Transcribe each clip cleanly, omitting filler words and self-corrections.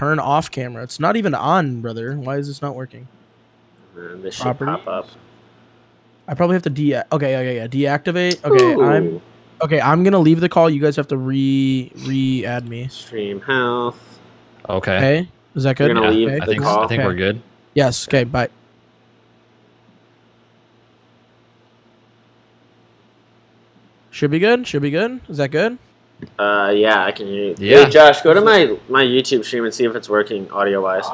Turn off camera. It's not even on, brother. Why is this not working? This should pop up. I probably have to okay, deactivate. Okay, I'm gonna leave the call. You guys have to re-add me. Stream health. Okay. Is that good? You're gonna leave the call. I think we're good. Yes. Okay. Bye. Should be good. Should be good. Is that good? Yeah, I can hear you. Yeah. Hey, Josh, go to my YouTube stream and see if it's working audio wise.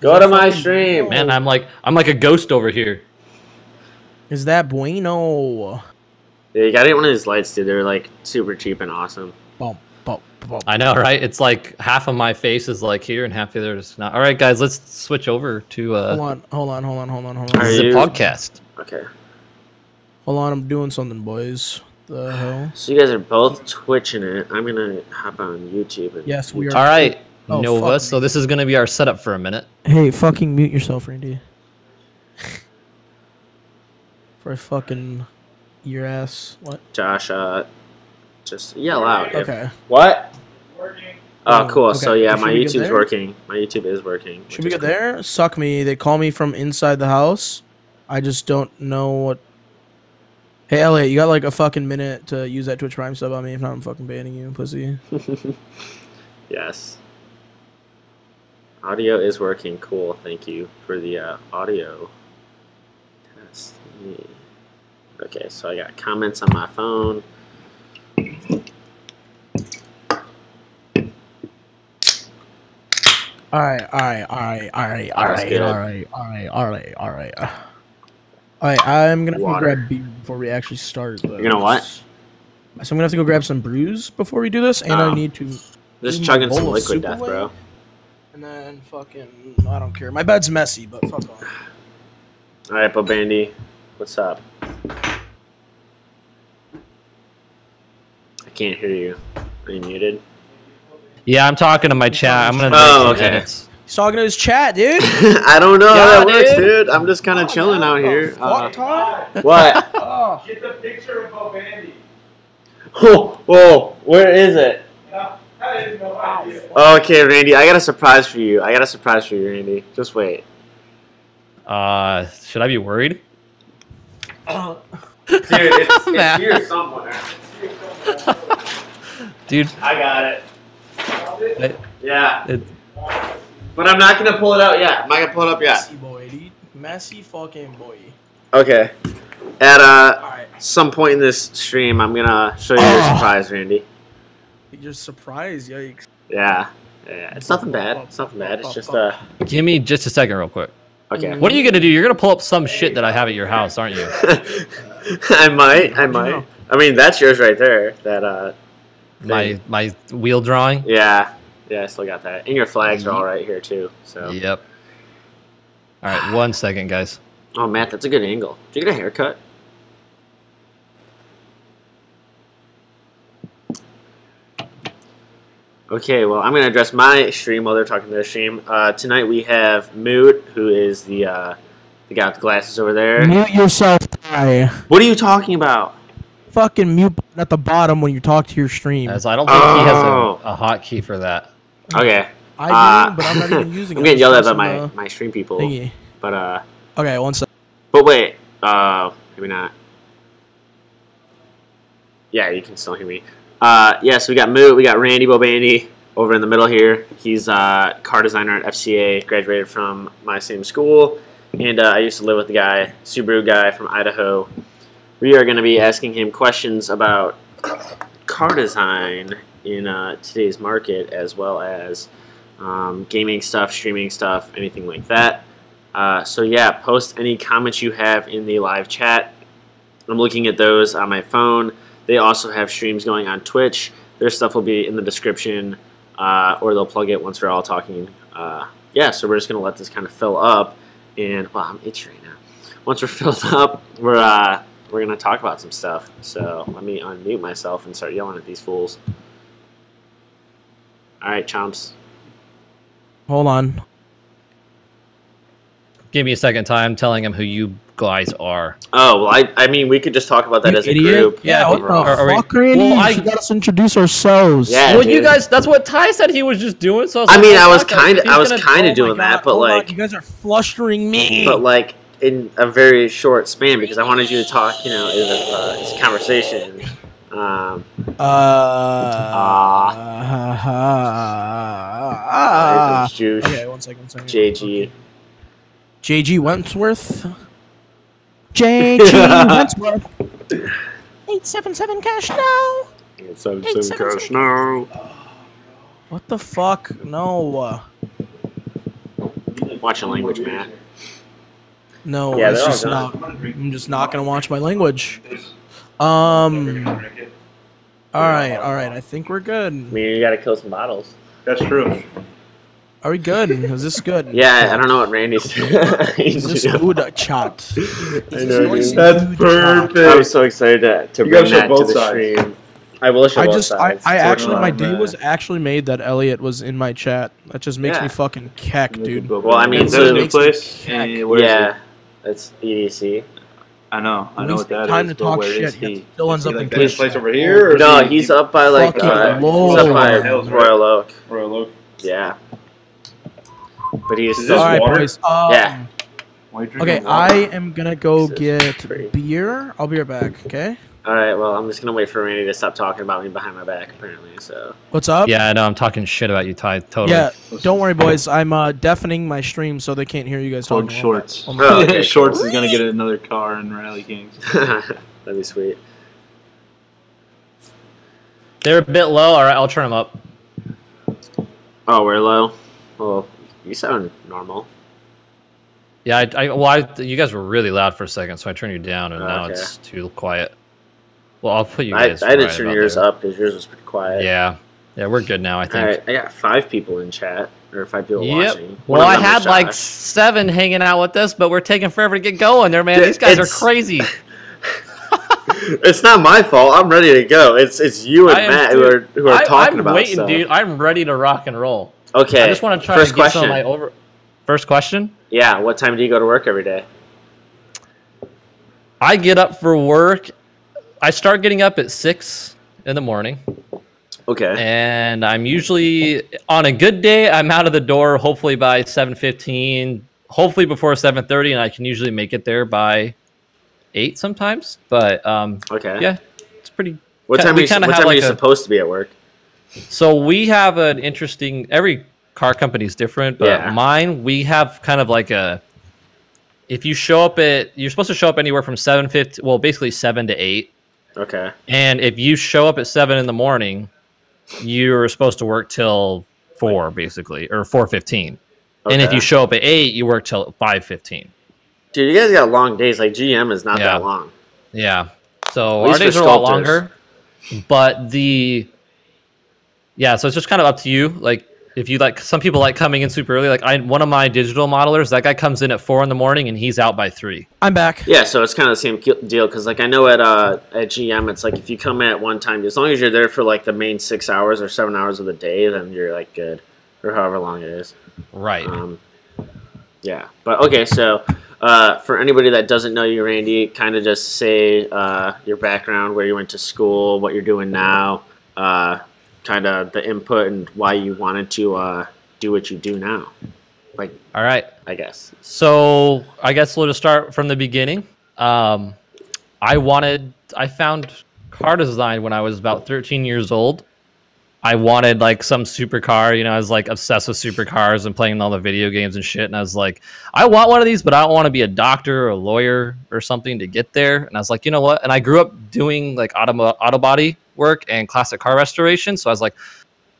Go to my stream. Man, I'm like a ghost over here. Is that bueno? Yeah, you gotta get one of these lights, dude. They're like super cheap and awesome. Bum, bum, bum. I know, right? It's like half of my face is like here and half the other is not. All right, guys, let's switch over to Hold on. This is a podcast. Okay. Hold on, I'm doing something, boys. The hell? So you guys are both twitching it. I'm gonna hop on YouTube. And Yes, we are. All right, Oh, Nova. fuck So me. this is gonna be our setup for a minute. Hey, fucking mute yourself, Randy. For a fucking your ass. What? Josh, just yell out. Okay. What? Oh, cool. Okay. So yeah, my Should we get YouTube's there? working. My YouTube is working. Should we get there? Suck me. They call me from inside the house. I just don't know what. Hey, Elliot, you got like a fucking minute to use that Twitch Prime sub on me. If not, I'm fucking banning you, pussy. Yes. Audio is working. Cool. Thank you for the audio test. Okay, so I got comments on my phone. All right. I'm gonna have to go grab beer before we actually start. You're gonna what? So I'm gonna have to go grab some brews before we do this, and I need to. Just do chugging my some bowl of liquid Super death, Whey, bro. And then fucking, I don't care. My bed's messy, but fuck off. All right, Bobandy, what's up? I can't hear you. Are you muted? Yeah, I'm talking to my chat. I'm gonna. Oh, make some okay. edits. He's talking to his chat, dude. I don't know how Yeah, that works, dude. dude. I'm just kind of chilling out here. Fuck, Todd? What? Oh. Get the picture of Bobandy. Whoa, where is it? No, I didn't know idea. Okay, Randy, I got a surprise for you. Randy. Just wait. Should I be worried? Dude, it's Man. here somewhere. Dude, I got it. it, Yeah. it, But I'm not going to pull it out yet. I'm not going to pull it up yet. Messy boy, dude. Messy fucking boy. Okay. At Alright. some point in this stream, I'm going to show you a surprise, Randy. You're surprised, yikes. Yeah. Yeah. It's nothing bad. It's just give me just a second, real quick. okay. What are you gonna do? You're gonna pull up some shit that I have at your house, aren't you? I might. know? I mean, that's yours right there. That My wheel drawing. Yeah, I still got that. And your flags are all right here too. So. Yep. All right, 1 second, guys. Oh, Matt, that's a good angle. Did you get a haircut? Okay, well, I'm gonna address my stream while they're talking to their stream. Tonight we have Moot, who is the guy with the glasses over there. Mute yourself, Ty. What are you talking about? Fucking mute button at the bottom when you talk to your stream. As I don't think he Oh. has a hotkey for that. Okay. I do, but I'm not even using it. I'm getting yelled at by Pressing my stream people. the thingy. But Okay, 1 second. But wait, maybe not. Yeah, you can still hear me. Yeah, so we got Moot, we got Randy Bobandy over in the middle here. He's a car designer at FCA, graduated from my same school, and I used to live with the guy, Subaru guy from Idaho. We are going to be asking him questions about car design in today's market, as well as gaming stuff, streaming stuff, anything like that. So yeah, post any comments you have in the live chat. I'm looking at those on my phone. They also have streams going on Twitch. Their stuff will be in the description, or they'll plug it once we're all talking. Yeah, so we're just going to let this kind of fill up. And, wow, I'm itchy right now. Once we're filled up, we're going to talk about some stuff. So let me unmute myself and start yelling at these fools. All right, chomps. Hold on. give me a second time telling him who you guys are. Oh well, I mean, we could just talk about that You as a idiot. group. Yeah, what overall. the Are we- fuck, Randy? Well, You got us introduce ourselves. Yeah. Well, dude. you guys, that's what Ty said he was just doing. So I mean, I was kind of, kind Oh of doing my God, that, but hold on, like, you guys are flustering me. but like in a very short span because I wanted you to talk, you know, in this conversation. Juice, Okay, one second. JG. JG Wentworth. JG Wentworth. 877 cash now. No. What the fuck? No. Watch your language, Matt. No, Yeah, it's they're all just done. not. I'm just not gonna watch my language. All right. I think we're good. I mean, you gotta kill some bottles. That's true. Are we good? Is this good? Yeah, I don't know what Randy's. Is this good chat? I know, dude. That's perfect. I'm so excited to You bring gotta show that to both the sides. stream. I will show both sides. I actually, my on, day man. was actually made that Elliot was in my chat. That just makes me Yeah. fucking keck, dude. Well, I mean, is so- that a new makes me place? heck. Where is Yeah, it? it's EDC. I know what that is. Time to but talk where shit. is He he? still ends Is he up like in that Twitch place chat. over here? Or No, is he he's up by like Fucking he's up by Lord. Hills, right? Royal Oak. Royal Oak. Yeah, but he's Is still. this All right, water? boys. Yeah. Why are you Okay, drinking water? I am gonna go This is get free. beer. I'll be right back. Okay. All right. Well, I'm just gonna wait for Randy to stop talking about me behind my back. Apparently, so. What's up? Yeah, I know. I'm talking shit about you, Ty. Totally. Yeah. Don't worry, boys. I'm deafening my stream so they can't hear you guys Called talking. Shorts. Oh, okay, Shorts is gonna get another car in Rally Kings. That'd be sweet. They're a bit low. All right, I'll turn them up. Oh, we're low. Well, you sound normal. Yeah, you guys were really loud for a second, so I turned you down, and now Okay. it's too quiet. Well, I'll put you I guys. had to right turn about yours there. up because yours was pretty quiet. Yeah, we're good now. I think. All right. I got 5 people in chat or 5 people Yep. watching. One Well, of I them is had like Josh. 7 hanging out with us, but we're taking forever to get going there, man. Dude, These guys are it's- crazy. It's not my fault. I'm ready to go. It's you and I am Matt too. who are talking I'm about waiting, stuff. dude. I'm ready to rock and roll. Okay. I just want to try First to get some question. of my First question. Yeah. What time do you go to work every day? I get up for work. I start getting up at 6 in the morning, Okay. and I'm usually on a good day. I'm out of the door hopefully by 7:15, hopefully before 7:30, and I can usually make it there by 8 sometimes. But Okay. yeah, it's pretty. What time, we are you, kinda what have time are like you a- supposed to be at work? So we have an interesting. Every car company is different, but Yeah. mine we have kind of like a. If you show up you're supposed to show up anywhere from 7:50. Well, basically 7 to 8. Okay. And if you show up at 7 in the morning, you're supposed to work till 4, basically, or 4:15. And if Okay. you show up at 8, you work till 5:15. Dude, you guys got long days. Like GM is not Yeah. that long. Yeah. So At least our days for are a lot sculptors. longer. But so it's just kind of up to you. Like, if you like, some people like coming in super early. Like, one of my digital modelers, that guy comes in at 4 in the morning and he's out by 3. I'm back. Yeah, so it's kind of the same deal because, like, I know at GM, it's like if you come in at one time, as long as you're there for like the main 6 hours or 7 hours of the day, then you're like good, or however long it is. Right. Yeah, but okay, so for anybody that doesn't know you, Randy, kind of just say your background, where you went to school, what you're doing now, kind of the input and why you wanted to do what you do now. Like, All right. I guess. So I guess we'll just start from the beginning. I found car design when I was about 13 years old. I wanted like some supercar, I was like obsessed with supercars and playing all the video games and shit. And I was like, I want one of these, but I don't want to be a doctor or a lawyer or something to get there. And I was like, you know what? And I grew up doing like auto body work and classic car restoration. So I was like,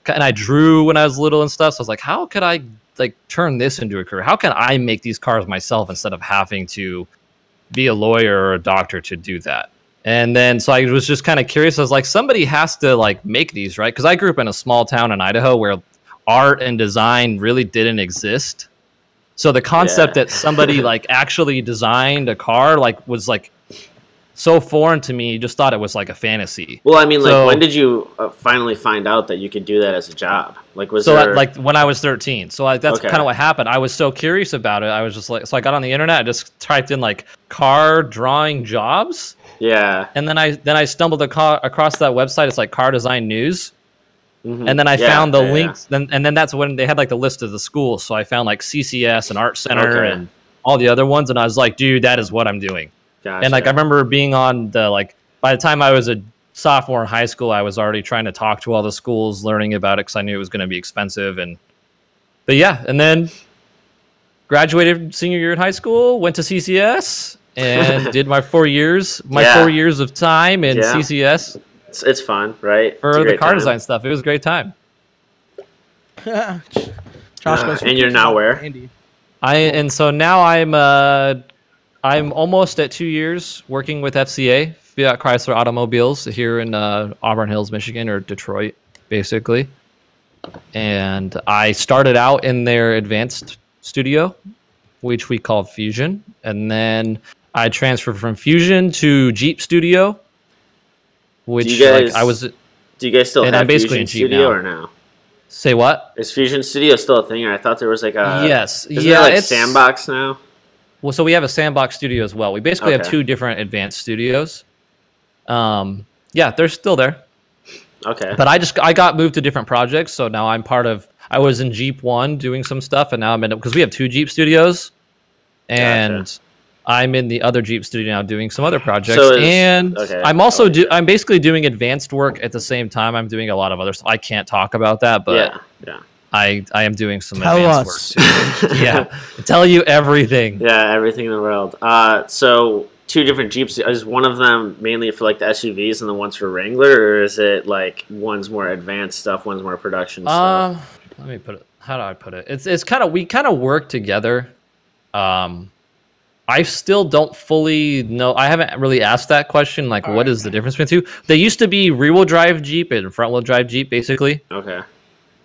and I drew when I was little and stuff. So I was like, how could I like turn this into a career? How can I make these cars myself instead of having to be a lawyer or a doctor to do that? And then, so I was just kind of curious. I was like, somebody has to like make these, right? Because I grew up in a small town in Idaho where art and design really didn't exist. So the concept Yeah. that somebody like actually designed a car like was like so foreign to me. You just thought it was like a fantasy. Well, I mean, like, So- when did you finally find out that you could do that as a job? Like, was So there... like when I was 13. So like that's Okay. kind of what happened. I was so curious about it. I was just like, so I got on the internet. I just typed in like car drawing jobs, Yeah. and then I stumbled across that website. It's like Car Design News. Mhm. And then I Yeah, found the yeah, links. And then that's when they had like the list of the schools. So I found like CCS and Art Center Okay. and all the other ones. And I was like, dude, that is what I'm doing. Yeah. And like I Gotcha. remember being on the like by the time I was a sophomore in high school, I was already trying to talk to all the schools, learning about it because I knew it was going to be expensive. But yeah, and then graduated senior year in high school, went to CCS and did my 4 years, Yeah. 4 years of time in Yeah. CCS It's fun, right? It's a for the great car time. design stuff. It was a great time. Josh goes And you're now where? Andy. And so now I'm almost at 2 years working with FCA, Fiat Chrysler Automobiles, here in Auburn Hills, Michigan, or Detroit, basically. And I started out in their advanced studio, which we call Fusion, and then I transferred from Fusion to Jeep Studio, which Do you guys- like I was. Do you guys still And have I'm basically Fusion in Jeep Studio now. or no? Say what? Is Fusion Studio still a thing? Or I thought there was like a... Yes. Isn't Yeah, there like it's- Sandbox now? Well, so we have a sandbox studio as well. We basically have Okay. 2 different advanced studios. Yeah, they're still there, Okay. but I got moved to different projects. So now I'm part of. I was in Jeep 1 doing some stuff, and now I'm in because we have 2 Jeep studios, and Gotcha. I'm in the other Jeep studio now doing some other projects. So is- and okay. I'm also I'm basically doing advanced work at the same time. I'm doing a lot of other stuff. I can't talk about that, but Yeah. Yeah. I am doing some Tell advanced us. work too. Yeah, tell you everything. Yeah, everything in the world. So 2 different Jeeps. Is one of them mainly for like the SUVs and the one's for Wrangler, or is it like one's more advanced stuff, one's more production stuff? Let me put it. How do I put it? It's kind of we kind of work together. I still don't fully know. I haven't really asked that question. Like, what is the difference between 2? They used to be rear-wheel drive Jeep and front-wheel drive Jeep, basically. Okay.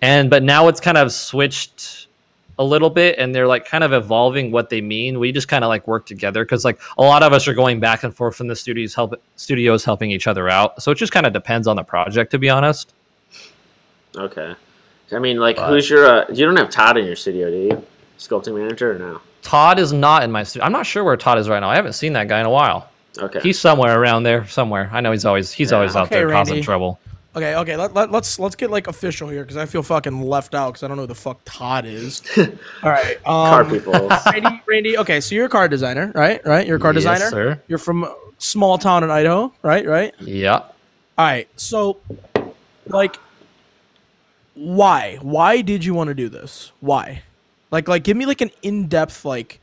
But now it's kind of switched a little bit, and they're like kind of evolving what they mean. We just kind of like work together because like a lot of us are going back and forth from the studios helping each other out. So it just kind of depends on the project, to be honest. Okay. I mean, like, who's your... you don't have Todd in your studio, do you? Sculpting manager or no? Todd is not in my studio. I'm not sure where Todd is right now. I haven't seen that guy in a while. Okay. He's somewhere around there, somewhere. I know he's always out Okay, there causing Randy. trouble. Okay. Let's get like official here because I feel fucking left out because I don't know who the fuck Todd is. All right. Car people. Randy. Okay, so you're a car designer, right? Right. You're a car designer. Yes, sir. You're from a small town in Idaho, right? Right. Yeah. All right. So, like, why did you want to do this? Why? Like, give me like an in-depth like,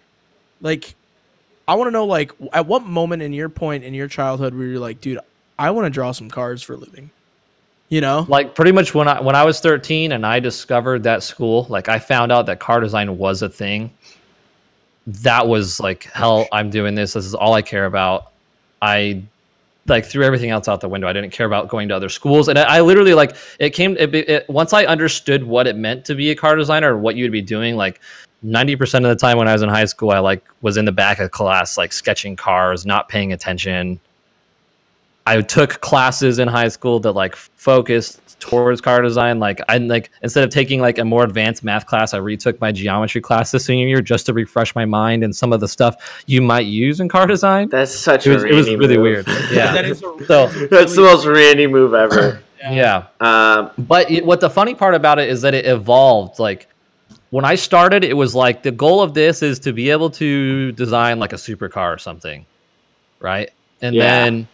I want to know like at what moment in your point in your childhood were you like, dude, I want to draw some cars for a living. You know? Like pretty much when I was 13 and I discovered that school, like I found out that car design was a thing. That was like, hell, I'm doing this. This is all I care about. I like threw everything else out the window. I didn't care about going to other schools. And I literally like once I understood what it meant to be a car designer or what you'd be doing, like 90% of the time when I was in high school, I like was in the back of class, like sketching cars, not paying attention. I took classes in high school that like focused towards car design. Like I like instead of taking like a more advanced math class, I retook my geometry class this senior year just to refresh my mind and some of the stuff you might use in car design. That's such It was a really Randy move. weird. Yeah. That is So That's the most Randy move ever. yeah. Um, But what the funny part about it is that it evolved. Like when I started, it was like the goal of this is to be able to design like a supercar or something, right? And Yeah. then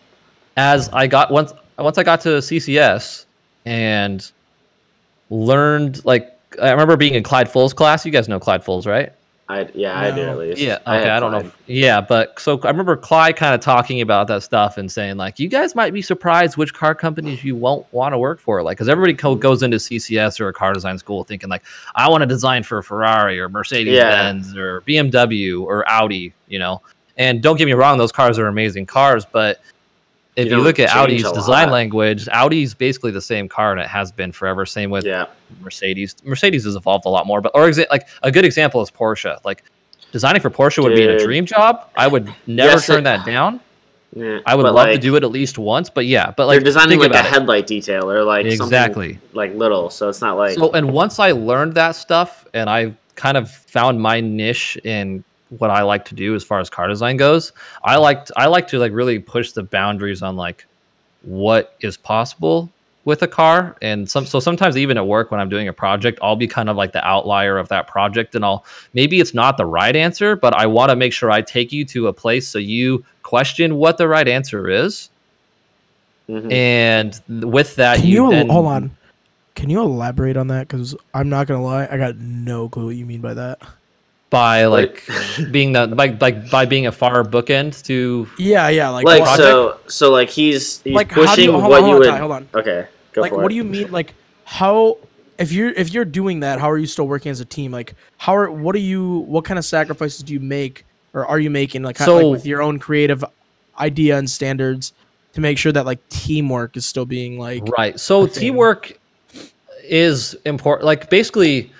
as I got once I got to CCS and learned, like I remember being in Clyde Full's class. You guys know Clyde Full's, right? I do at least. Yeah, okay, had I don't Clyde. know. Yeah, but so I remember Clyde kind of talking about that stuff and saying like, you guys might be surprised which car companies you won't want to work for. Like, because everybody goes into CCS or a car design school thinking like, I want to design for Ferrari or Mercedes Benz or BMW or Audi, you know. And don't get me wrong, those cars are amazing cars, but if you don't look at change Audi's a design lot. language, Audi's basically the same car and it has been forever. Same with Yeah. Mercedes. Mercedes has evolved a lot more, but like a good example is Porsche. Like designing for Porsche would be a Dude. dream job. I would never Yes, turn that down. Yeah, I would but, love to like, do it at least once, but yeah, but they're like designing think like a about it. headlight detail or like Exactly. something like little, so it's not like So, and once I learned that stuff and I kind of found my niche in what I like to do as far as car design goes, I like to like really push the boundaries on like what is possible with a car. And so sometimes even at work when I'm doing a project, I'll be kind of like the outlier of that project, and maybe it's not the right answer, but I want to make sure I take you to a place so you question what the right answer is. Mhm. And with that, Can you you then hold on? Can you elaborate on that? Because I'm not gonna lie, I got no clue what you mean by that. by like being the by being a far bookend to Yeah, like like what- so like he's like how do pushing you, hold what on, you hold would. on, Ty, hold on. Okay, go Like, for what it. do you mean? Like, how if you're doing that, how are you still working as a team? Like, what kind of sacrifices do you make, or are you making, like, So- like with your own creative idea and standards to make sure that like teamwork is still being like right. So a thing? teamwork is important. Like basically,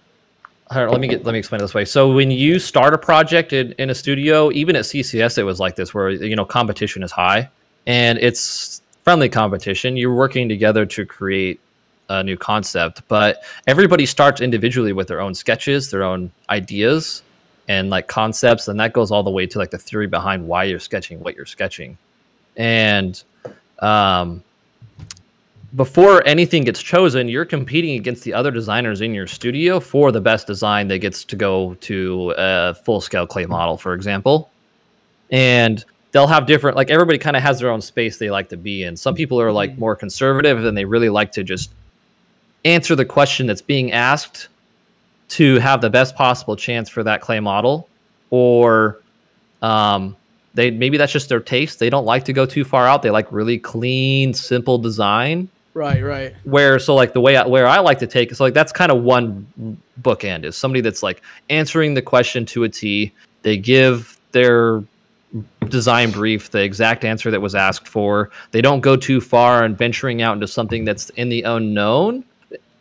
let me explain it this way. So when you start a project in a studio, even at CCS, it was like this, where competition is high and it's friendly competition. You're working together to create a new concept, but everybody starts individually with their own sketches, their own ideas, and like concepts, and that goes all the way to like the theory behind why you're sketching what you're sketching. And before anything gets chosen, you're competing against the other designers in your studio for the best design that gets to go to a full-scale clay model, for example. And they'll have different, like everybody kind of has their own space they like to be in. Some people are like more conservative and they really like to just answer the question that's being asked to have the best possible chance for that clay model. Or maybe that's just their taste. They don't like to go too far out. They like really clean, simple design. right. Where I like to take, so like that's kind of one bookend, is somebody that's like answering the question to a T. They give their design brief the exact answer that was asked for. They don't go too far and venturing out into something that's in the unknown.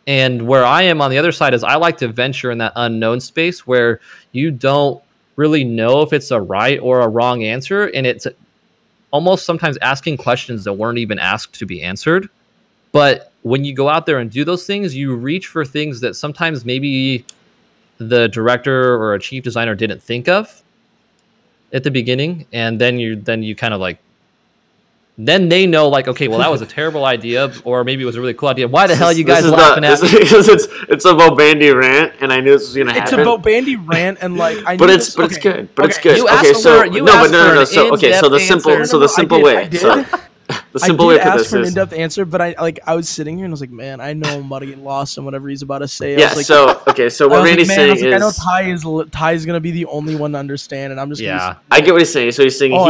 And where I am on the other side is I like to venture in that unknown space where you don't really know if it's a right or a wrong answer, and it's almost sometimes asking questions that weren't even asked to be answered. But when you go out there and do those things, you reach for things that sometimes maybe the director or a chief designer didn't think of at the beginning, and then you kind of like, then they know like, okay, well that was a terrible idea, or maybe it was a really cool idea. Why the hell are you guys laughing at me? Because it's a Bo Bandy rant, and I knew this was gonna happen. It's a Bo Bandy rant, and like I. But knew it's this, good. But okay. it's good. You Okay, asked so for- you no, but asked no, for no. an So okay, so the in-depth simple, answer. so the simple I way. did. So the I simple did way for ask this for an is. in-depth answer, but I was sitting here and I was like, man, I know I'm about to get lost in whatever he's about to say. I Yeah. was like, So okay, so I what was Randy's like, man, I saying was like, is. I know Ty's gonna be the only one to understand, and I'm just Yeah. I get what he's saying. So he's saying Oh, all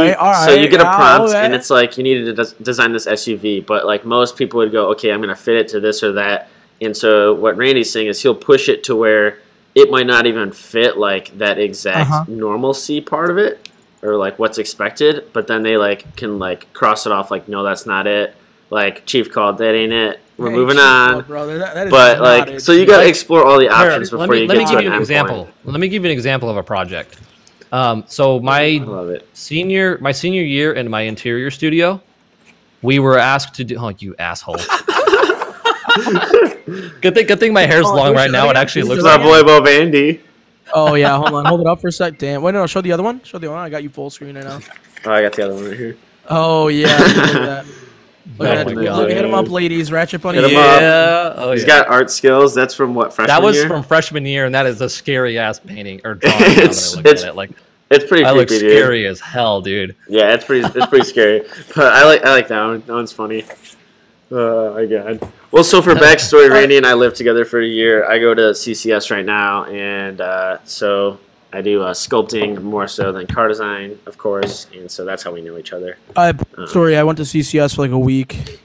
so you right, get a yeah, prompt, all right. and it's like you needed to design this SUV, but like most people would go, okay, I'm gonna fit it to this or that. And so what Randy's saying is he'll push it to where it might not even fit like that exact normalcy part of it, or like what's expected, but then they like can like cross it off like, no, that's not it. Like Chief called, that ain't it. We're moving on. brother. That is But not like, it, so you Chief. gotta explore all the options Let before me you let get me to give an you an endpoint. example. Let me give you an example of a project. So I my love it. senior year in my interior studio, we were asked to do. Oh, you asshole! Good thing my hair's long right now. It actually This looks is like our boy Bo Bandy. Oh yeah, hold it up for a sec. Damn. Wait, no, show the other one. Show the other one. I got you full screen right now. Oh, I got the other one right here. Oh yeah, look at that. Look at Oh that. my God. Look, hit him up, ladies. Ratchet Bunny. Hit him up. Yeah. Oh, He's yeah. got art skills. That's from what, freshman That was year? from freshman year, and that is a scary ass painting or drawing. Now that I look It's at it, like It's pretty I look creepy, dude. scary as hell, dude. Yeah, it's pretty scary. But I like that one. That one's funny. Oh my god. Well, so for backstory, Randy and I lived together for a year. I go to CCS right now, and so I do sculpting more so than car design, of course, and so that's how we know each other. Sorry, I went to CCS for like a week.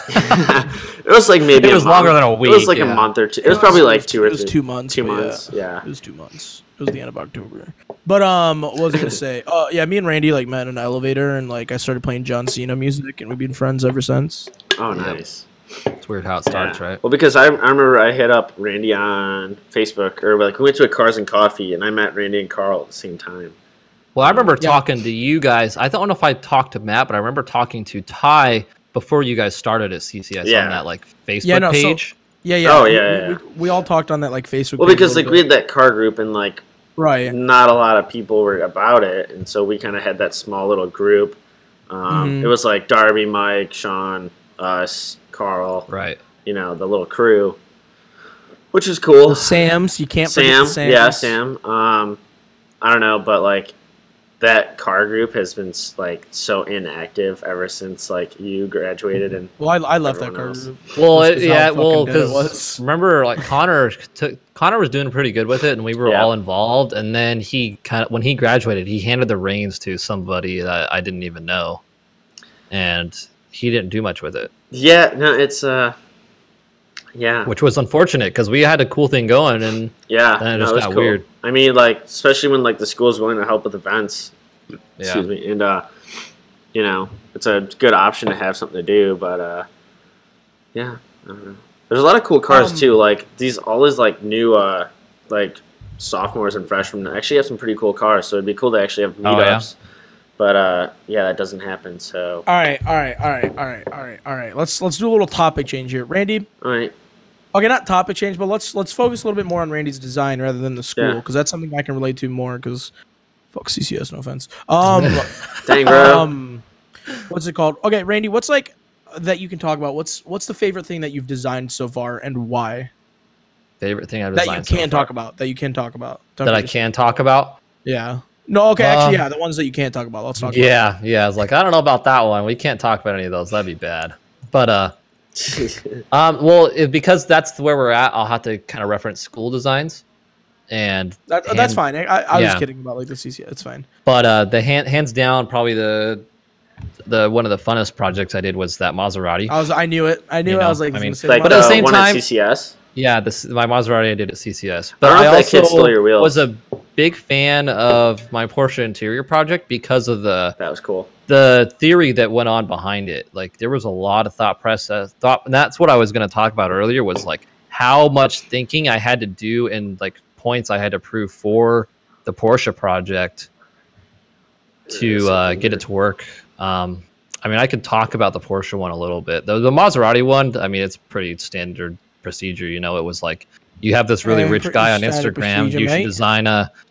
It was like maybe It was a month. longer than a It was week, like yeah. a month or two. It was probably like 2 or 3. It was 2 months. 2 but months. Yeah. It was 2 months. It was the end of October. But what was I gonna say? Yeah, me and Randy like met in an elevator, and like I started playing John Cena music, and we've been friends ever since. Oh, nice. It's weird how it starts, Yeah. right? Well, because I remember I hit up Randy on Facebook, or like we went to a Cars and Coffee, and I met Randy and Carl at the same time. Well, I remember Yeah. talking to you guys. I don't know if I talked to Matt, but I remember talking to Ty before you guys started at CCS Yeah. on that like Facebook Yeah, no, so- page. Yeah. Oh, we- yeah, We all talked on that like Facebook. Well, page a because like little we bit. had that car group and like right. not a lot of people were about it, and so we kind of had that small little group. Mhm. It was like Darby, Mike, Sean, us, Carl, Right. you know, the little crew, which is cool. The Sams, you can't forget Sam, the Sams. yeah, Sam. I don't know, but like that car group has been like so inactive ever since like you graduated and Well, I left that Everyone car else. group. Well, Just 'cause how yeah, fucking well, dead it was. because remember, like Connor was doing pretty good with it, and we were Yeah. all involved. And then he when he graduated, he handed the reins to somebody that I didn't even know, and he didn't do much with it, yeah, no, it's yeah, which was unfortunate because we had a cool thing going, and yeah, then it no, just it was got cool. weird. I mean, like especially when like the school's willing to help with events. yeah, Excuse me, and you know, it's a good option to have something to do, but yeah, I don't know. There's a lot of cool cars too. Like all these like new like sophomores and freshmen actually have some pretty cool cars. So it'd be cool to actually have Oh, yeah? meetups. But yeah, that doesn't happen. So All right. Let's do a little topic change here, Randy. all right, Okay, not topic change, but let's focus a little bit more on Randy's design rather than the school, Yeah. because that's something I can relate to more. Because fuck CCS, no offense. dang bro. What's it called? Okay, Randy, what's like that you can talk about? What's the favorite thing that you've designed so far, and why? favorite thing I've That you designed so can far. talk about. That you can talk about. Don't that I you just- can talk about. Yeah. No. Okay. Actually, Uh, yeah. The ones that you can't talk about. Let's talk. Yeah, I was like, I don't know about that one. We can't talk about any of those. That'd be bad. But well, because that's where we're at, I'll have to kind of reference school designs, and That's hand- fine. I was yeah. kidding about like the CCS. It's fine. But the hands down, probably the one of the funnest projects I did was that Maserati. I knew it. I knew You it. I know, was like, I he's mean, gonna say like But at the same one time- at CCS. Yeah, my Maserati I did at CCS. I But don't know I if that kid stole your wheels. was a big fan of my Porsche interior project because of That was cool. the theory that went on behind it. Like there was a lot of thought, and that's what I was going to talk about earlier, was like how much thinking I had to do and like points I had to prove for the Porsche project to get it to work. I mean, I could talk about the Porsche one a little bit. The Maserati one, I mean, it's pretty standard procedure. You know, it was like you have this really rich Pretty guy on standard Instagram. procedure,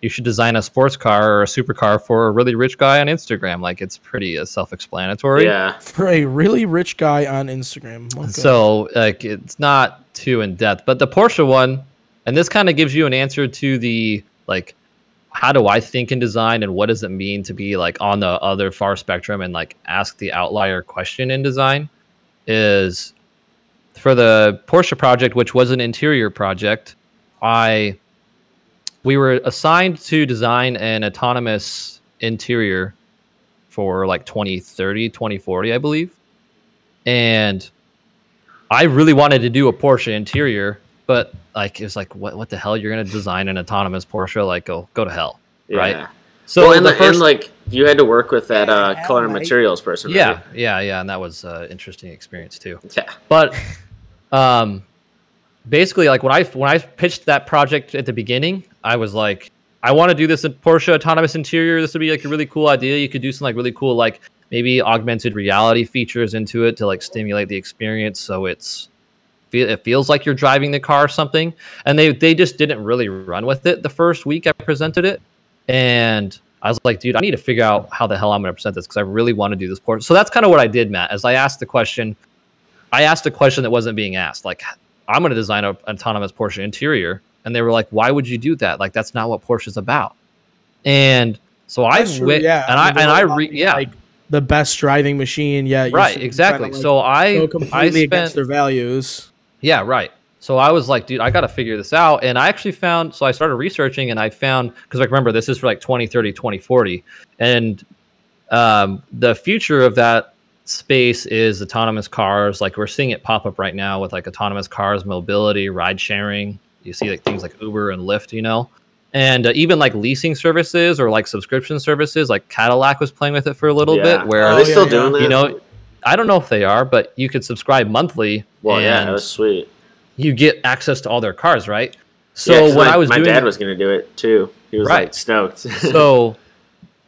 You should design a sports car or a supercar for a really rich guy on Instagram. Like it's pretty self-explanatory. Yeah, For a really rich guy on Instagram. Okay. So like it's not too in depth, but the Porsche one, and this kind of gives you an answer to the like, how do I think in design and what does it mean to be like on the other far spectrum and like ask the outlier question in design, is for the Porsche project, which was an interior project, we were assigned to design an autonomous interior for like 2030, 2040, I believe. And I really wanted to do a Porsche interior, but like it was like, what the hell? You're gonna design an autonomous Porsche? Like go to hell, yeah. right? So Well, and, the and first, like you had to work with that color and mate. materials person. yeah, Right? yeah, and that was an interesting experience too. Yeah. But basically, like when I pitched that project at the beginning, I was like, I want to do this in Porsche autonomous interior. This would be like a really cool idea. You could do some like really cool like maybe augmented reality features into it to like stimulate the experience, so it feels like you're driving the car or something. And they just didn't really run with it the first week I presented it, and I was like, dude, I need to figure out how the hell I'm going to present this because I really want to do this Porsche. So that's kind of what I did, Matt. As I asked a question that wasn't being asked. Like, I'm going to design an autonomous Porsche interior. And they were like, why would you do that? Like, that's not what Porsche's about. And so That's I true, went, yeah. and I mean, yeah, like the best driving machine. Yeah. you're right, trying exactly. to, like, So go I completely against spent, their values. yeah, right. So I was like, dude, I got to figure this out. And I actually found, so I started researching and I found, because like, remember, this is for like 2030, 2040. And the future of that space is autonomous cars. Like we're seeing it pop up right now with like autonomous cars, mobility, ride sharing. You see like things like Uber and Lyft, you know, and even like leasing services or like subscription services. Like Cadillac was playing with it for a little Yeah. bit, where Are Oh, they still yeah, doing that? you know, I don't know if they are, but you could subscribe monthly. Well, yeah, and that was sweet. you get access to all their cars, right? Yeah, So 'cause when my, I was my doing dad was going to do it too. He was Right. like stoked. so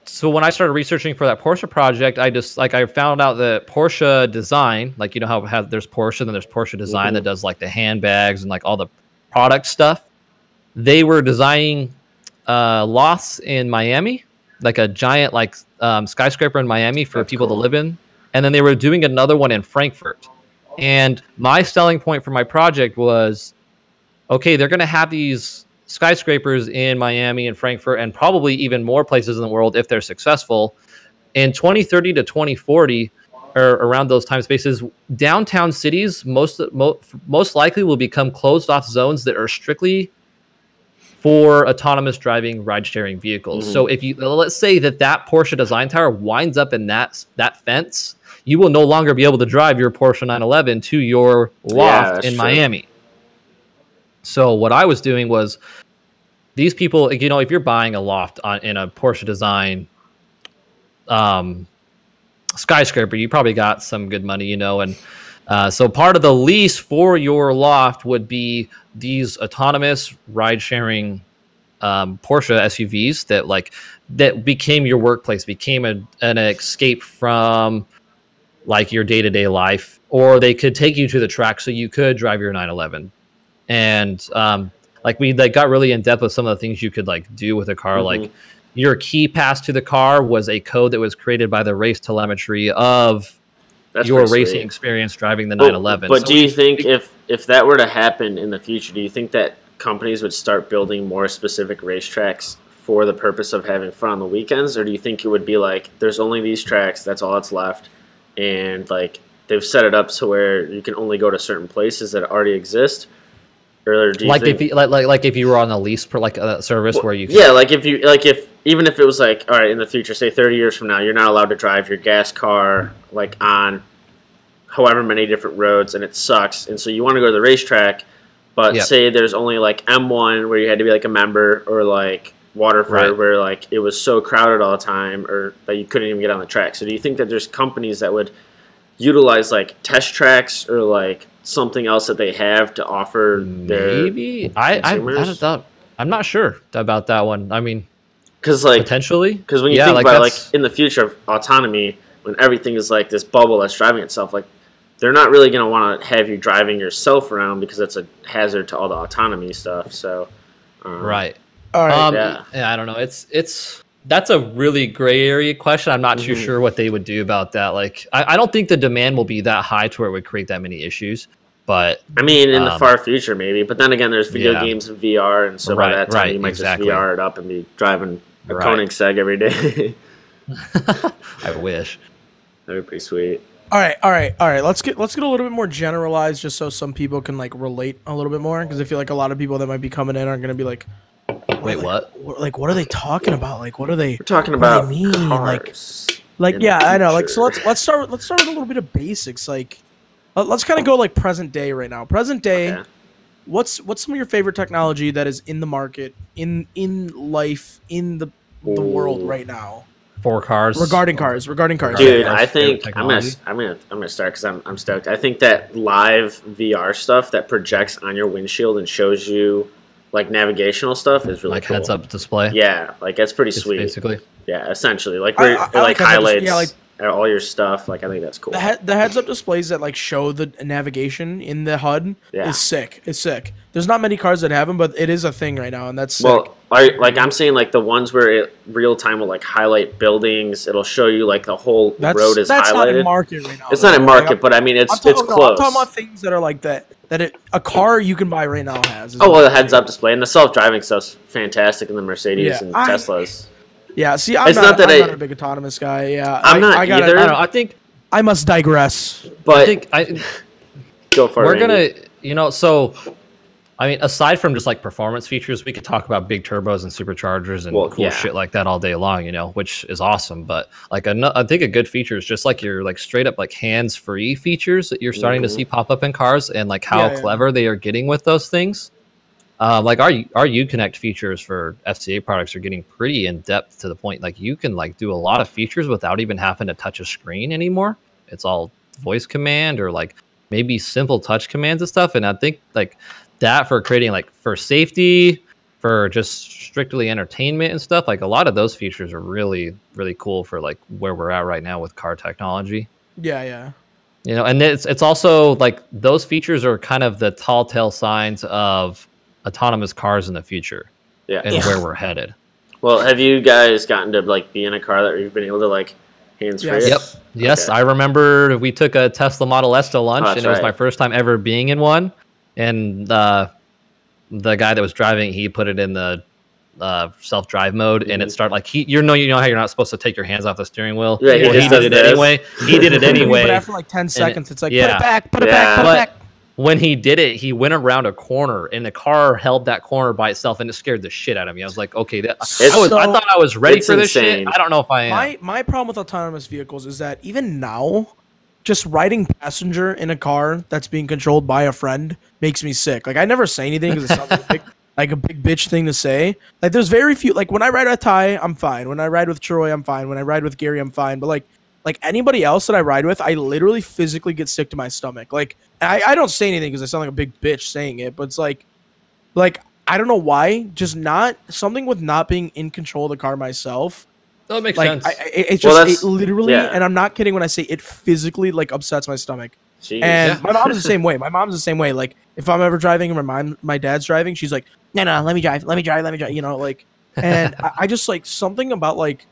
so when I started researching for that Porsche project, I just like I found out that Porsche Design, like you know how there's Porsche, then there's Porsche Design that does like the handbags and like all the product stuff. They were designing lofts in Miami, like a giant like skyscraper in Miami for people to live in, and then they were doing another one in Frankfurt. And my selling point for my project was, okay, they're going to have these skyscrapers in Miami and Frankfurt and probably even more places in the world if they're successful. In 2030 to 2040, or around those time spaces, downtown cities most likely will become closed off zones that are strictly for autonomous driving ride-sharing vehicles. So if you let's say that Porsche design tower winds up in that fence, you will no longer be able to drive your Porsche 911 to your loft in Miami. So what I was doing was, these people, you know, if you're buying a loft in a Porsche design skyscraper, you probably got some good money, you know, and so part of the lease for your loft would be these autonomous ride-sharing Porsche SUVs that became your workplace, became an escape from like your day-to-day life, or they could take you to the track so you could drive your 911. And like we got really in depth with some of the things you could like do with a car. Like your key pass to the car was a code that was created by the race telemetry of your racing experience driving the 911. But do you think if that were to happen in the future, do you think that companies would start building more specific racetracks for the purpose of having fun on the weekends? Or do you think it would be like, there's only these tracks, that's all that's left, and like they've set it up so where you can only go to certain places that already exist? Or do you think, if you were on a lease for like a service where you even if it was like, all right, in the future, say 30 years from now, you're not allowed to drive your gas car like on however many different roads, and it sucks, and so you want to go to the racetrack, but say there's only like M1 where you had to be like a member, or like Waterford where like it was so crowded all the time, or that you couldn't even get on the track. So do you think that there's companies that would utilize like test tracks or like something else that they have to offer their consumers? I'm not sure about that one. I mean, because like potentially, because when you think about it, like in the future of autonomy, when everything is like this bubble that's driving itself, like they're not really going to want to have you driving yourself around because it's a hazard to all the autonomy stuff. So right. All right. Yeah, I don't know. That's a really gray area question. I'm not too sure what they would do about that. Like, I don't think the demand will be that high to where it would create that many issues. But I mean, in the far future, maybe. But then again, there's video games and VR, and so by that time, you might just VR it up and be driving a Koenigsegg every day. I wish. That'd be pretty sweet. All right. Let's get a little bit more generalized, just so some people can like relate a little bit more, because I feel like a lot of people that might be coming in are going to be like, wait, what? Like, what are they talking about? Like, what are they? We're talking about cars. Like, yeah, I know. Like, so let's start with a little bit of basics. Like, let's kind of go like present day right now. Present day. Okay. What's some of your favorite technology that is in the market, in life, in the world right now? For cars. Regarding cars. Dude, I think I'm gonna start because I'm stoked. I think that live VR stuff that projects on your windshield and shows you like navigational stuff is really like cool. Heads up display. Yeah, like that's pretty sweet. Basically. Yeah, essentially, like where it like highlights all your stuff. Like I think that's cool. The heads up displays that like show the navigation in the HUD is sick. It's sick. There's not many cars that have them, but it is a thing right now, and that's sick. Well, I'm saying like the ones where it real time will like highlight buildings. It'll show you like the whole road is that's highlighted. Not in market right now. It's not in market, but I mean it's close. I'm talking about things that are like that a car you can buy right now has. The heads up display and the self driving stuff's fantastic in the Mercedes and Teslas. Yeah, see, I'm not a big autonomous guy. Yeah, I'm not either. I don't know, I think I must digress. But go for it. We're gonna, so I mean, aside from just like performance features, we could talk about big turbos and superchargers and cool shit like that all day long, which is awesome. But like, I think a good feature is just like your like straight up like hands-free features that you're starting to see pop up in cars, and like how clever they are getting with those things. Like our Uconnect features for FCA products are getting pretty in depth to the point like you can like do a lot of features without even having to touch a screen anymore. It's all voice command or like maybe simple touch commands and stuff. And I think like that for creating like for safety, for just strictly entertainment and stuff, like a lot of those features are really, really cool for like where we're at right now with car technology. Yeah. You know, and it's also like those features are kind of the tall tale signs of autonomous cars in the future Yeah. and where we're headed. Well, have you guys gotten to like be in a car that you've been able to like hands free? Yes. Yes, Okay. I remember we took a Tesla Model S to lunch, Oh, that's and it was my right. first time ever being in one. And the guy that was driving, he put it in the self-drive mode, and it started like you know how you're not supposed to take your hands off the steering wheel. Yeah, he Well, just did does it this. anyway. He did it But anyway. after like 10 seconds, it's like, put yeah. it back, put it Yeah. back, put it But back. when he did it, he went around a corner, and the car held that corner by itself, and it scared the shit out of me. I was like, okay, I thought I was ready it's for this insane. shit. I don't know if I am. My problem with autonomous vehicles is that even now, just riding passenger in a car that's being controlled by a friend makes me sick. Like I never say anything because it sounds like a big bitch thing to say. Like there's very few. Like when I ride with Ty, I'm fine. When I ride with Troy, I'm fine. When I ride with Gary, I'm fine. But like anybody else that I ride with, I literally physically get sick to my stomach. Like I don't say anything because I sound like a big bitch saying it, but it's like I don't know why. Just not something with not being in control of the car myself. That makes Like sense. it's Well, just that's- it literally, yeah. and I'm not kidding when I say it physically like upsets my stomach. Jeez. And my mom's the same way. My mom's the same way. Like if I'm ever driving and my dad's driving, she's like, no, let me drive. You know, like, and I just like something about like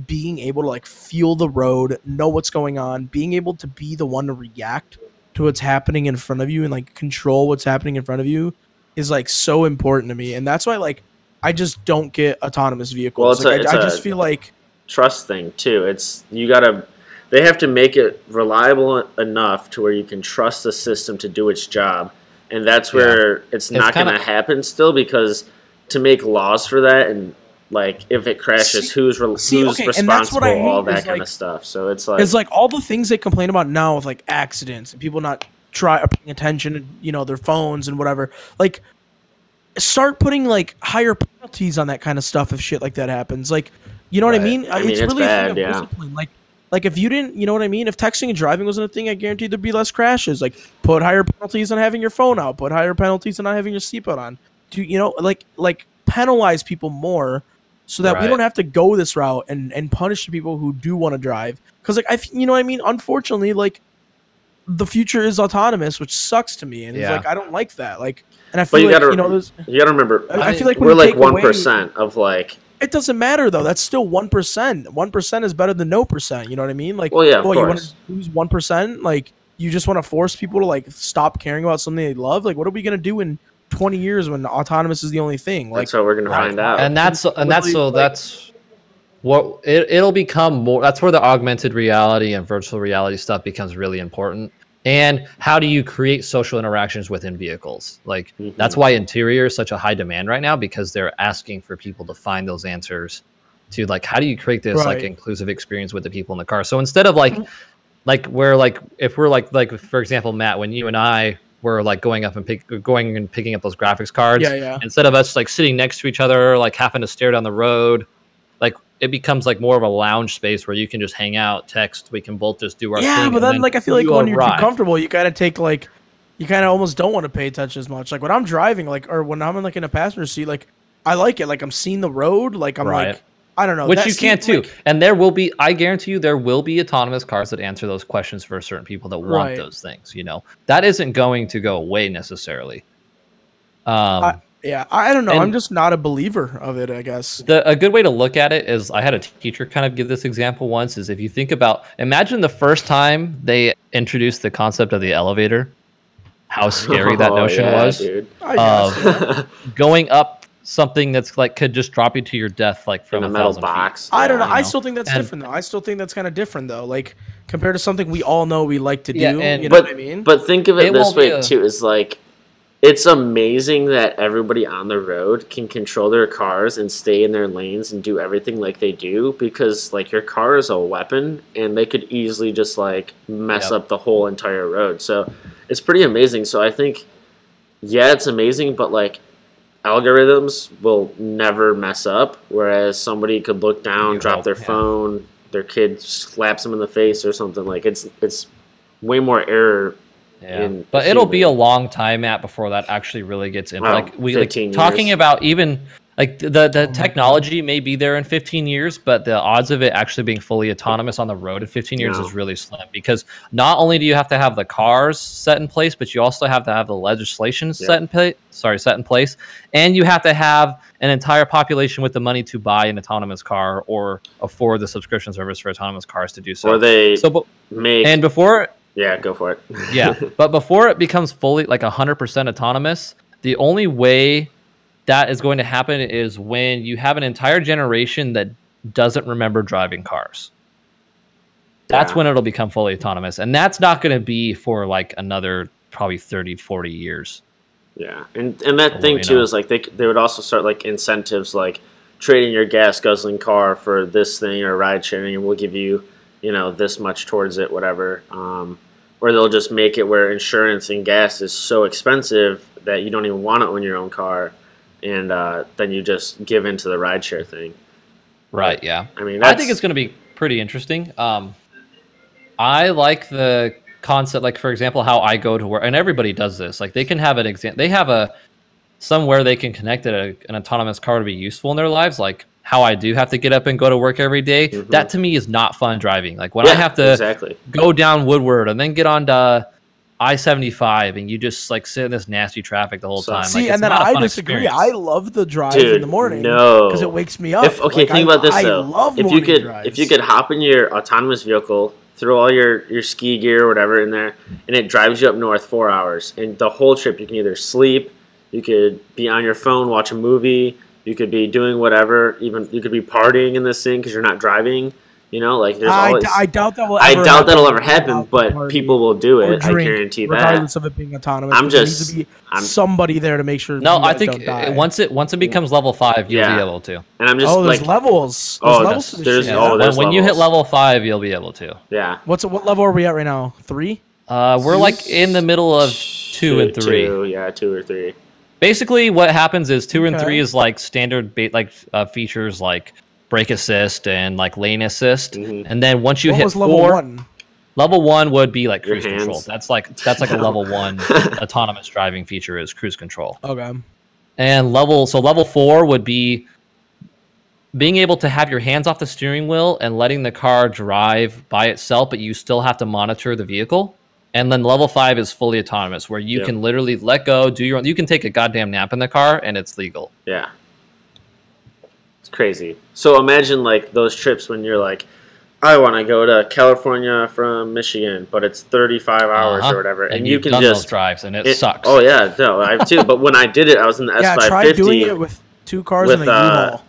being able to like feel the road, know what's going on, being able to be the one to react to what's happening in front of you and like control what's happening in front of you is like so important to me. And that's why like I just don't get autonomous vehicles. Well, Like, it's I a- just feel like trust thing too. It's they have to make it reliable enough to where you can trust the system to do its job, and that's where it's not going to kinda- happen still because to make laws for that and like if it crashes, who's okay, and that's responsible, what I hate all that is, kind like- of stuff. So it's like it's like all the things they complain about now with like accidents and people not paying attention to their phones and whatever. Like start putting like higher penalties on that kind of stuff if shit like that happens. Like you know what I Right. mean? I mean, It's it's really a bad, thing of yeah. discipline. Like if you didn't, you know what I mean? If texting and driving wasn't a thing, I guarantee there'd be less crashes. Like put higher penalties on having your phone out. Put higher penalties on not having your seatbelt on. Like penalize people more so that we Right. don't have to go this route and punish the people who do want to drive. Because you know what I mean? Unfortunately, like the future is autonomous, which sucks to me, and it's Yeah. like I don't like that. Like, and I But feel you like gotta there's, you got to remember I feel like when we're you like take away- 1% of like it doesn't matter though. That's still 1%. 1% is better than no percent. You know what I mean? Like, Well, yeah, of you want course. to lose 1%? Like, you just want to force people to like stop caring about something they love? Like, what are we gonna do in 20 years when autonomous is the only thing? Like, that's what we're gonna find out. and that's Literally, what it'll become more. That's where the augmented reality and virtual reality stuff becomes really important. And how do you create social interactions within vehicles? Like Mhm. that's why interior is such a high demand right now, because they're asking for people to find those answers to like how do you create this like Right. inclusive experience with the people in the car. So instead of like if we're like for example, Matt, when you and I were like going and picking up those graphics cards, yeah. instead of us like sitting next to each other, like having to stare down the road, like it becomes like more of a lounge space where you can just hang out, text. We can both just do our Yeah, thing. but and then like I feel like you when you're arrive. too comfortable, you gotta take like you kind of almost don't want to pay attention as much. Like when I'm driving, like or when I'm in like in a passenger seat, like I like it. Like I'm seeing the road. Like I'm Right. like I don't know. Which that you can seat, too. like- And there will be, I guarantee you, there will be autonomous cars that answer those questions for certain people that want Right. those things. You know, that isn't going to go away necessarily. Yeah, I don't know. And- I'm just not a believer of it, I guess. A good way to look at it is I had a teacher kind of give this example once is if you think about, imagine the first time they introduced the concept of the elevator, how scary that Oh, notion yeah, was. dude. I guess. Going up something that's like could just drop you to your death like from In a a metal 1,000 feet. box. I don't know. you I know. still think that's And- different though. I still think that's kind of different though. Like compared to something we all know we like to do. Yeah, and- You know But what I mean? but think of it, It this won't be way a- too. Is like it's amazing that everybody on the road can control their cars and stay in their lanes and do everything like they do because like your car is a weapon and they could easily just like mess Yep. up the whole entire road. So it's pretty amazing. So I think yeah, it's amazing, but like algorithms will never mess up, whereas somebody could look down, You drop hope, their yeah. phone, their kid slaps them in the face or something. Like it's way more error. Yeah, in but it'll be a human. long time, Matt, before that actually really gets in. Wow, like we 15 like talking years. about even Like the technology may be there in 15 years, but the odds of it actually being fully autonomous on the road in 15 years is really slim, because not only do you have to have the cars set in place, but you also have to have the legislation set in place, and you have to have an entire population with the money to buy an autonomous car or afford the subscription service for autonomous cars to do so. Or they make, and before go for it. Yeah, but before it becomes fully like 100% autonomous, the only way that is going to happen is when you have an entire generation that doesn't remember driving cars. That's when it'll become fully autonomous. And that's not going to be for like another probably 30, 40 years. Yeah. And that thing too is like they would also start like incentives, like trading your gas guzzling car for this thing or ride sharing, and we'll give you, this much towards it, whatever. Or they'll just make it where insurance and gas is so expensive that you don't even want to own your own car. And then you just give into the rideshare thing. Right, yeah. I mean, I think it's going to be pretty interesting. I like the concept, like, for example, how I go to work. And everybody does this. Like, they can have an example. They have somewhere they can connect an autonomous car to be useful in their lives. Like, how I do have to get up and go to work every day. Mm-hmm. That, to me, is not fun driving. Like, when I have to go down Woodward and then get on to I-75 and you just like sit in this nasty traffic the whole time. See, like, and then I disagree. I love the drive in the morning because it wakes me up. Think about this though. If you could hop in your autonomous vehicle, throw all your ski gear or whatever in there, and it drives you up north 4 hours, and the whole trip you can either sleep, you could be on your phone, watch a movie, you could be doing whatever, even you could be partying in this thing because you're not driving. Like there's always. I doubt that will. That'll ever happen, but people will do it. I guarantee that. Regardless of it being autonomous, there needs to be somebody there to make sure. No, I think once it becomes level 5, you'll be able to. And I'm just there's levels. There's levels. When you hit level 5, you'll be able to. Yeah. What level are we at right now? 3. We're like in the middle of 2 and 3. 2 or 3. Basically, what happens is 2 and 3 is like standard features like brake assist and like lane assist, and then once you hit 4, level 1 would be like cruise control. That's like a level 1 autonomous driving feature is cruise control. Okay. And level 4 would be being able to have your hands off the steering wheel and letting the car drive by itself, but you still have to monitor the vehicle. And then level 5 is fully autonomous, where you can literally let go, do your own. You can take a goddamn nap in the car, and it's legal. Yeah. Crazy. So imagine like those trips when you're like, I want to go to California from Michigan, but it's 35 hours or whatever, and you can just those drives, and it sucks. Oh yeah, no, I have too. But when I did it, I was in the S550. Try doing it with 2 cars in a U-Haul.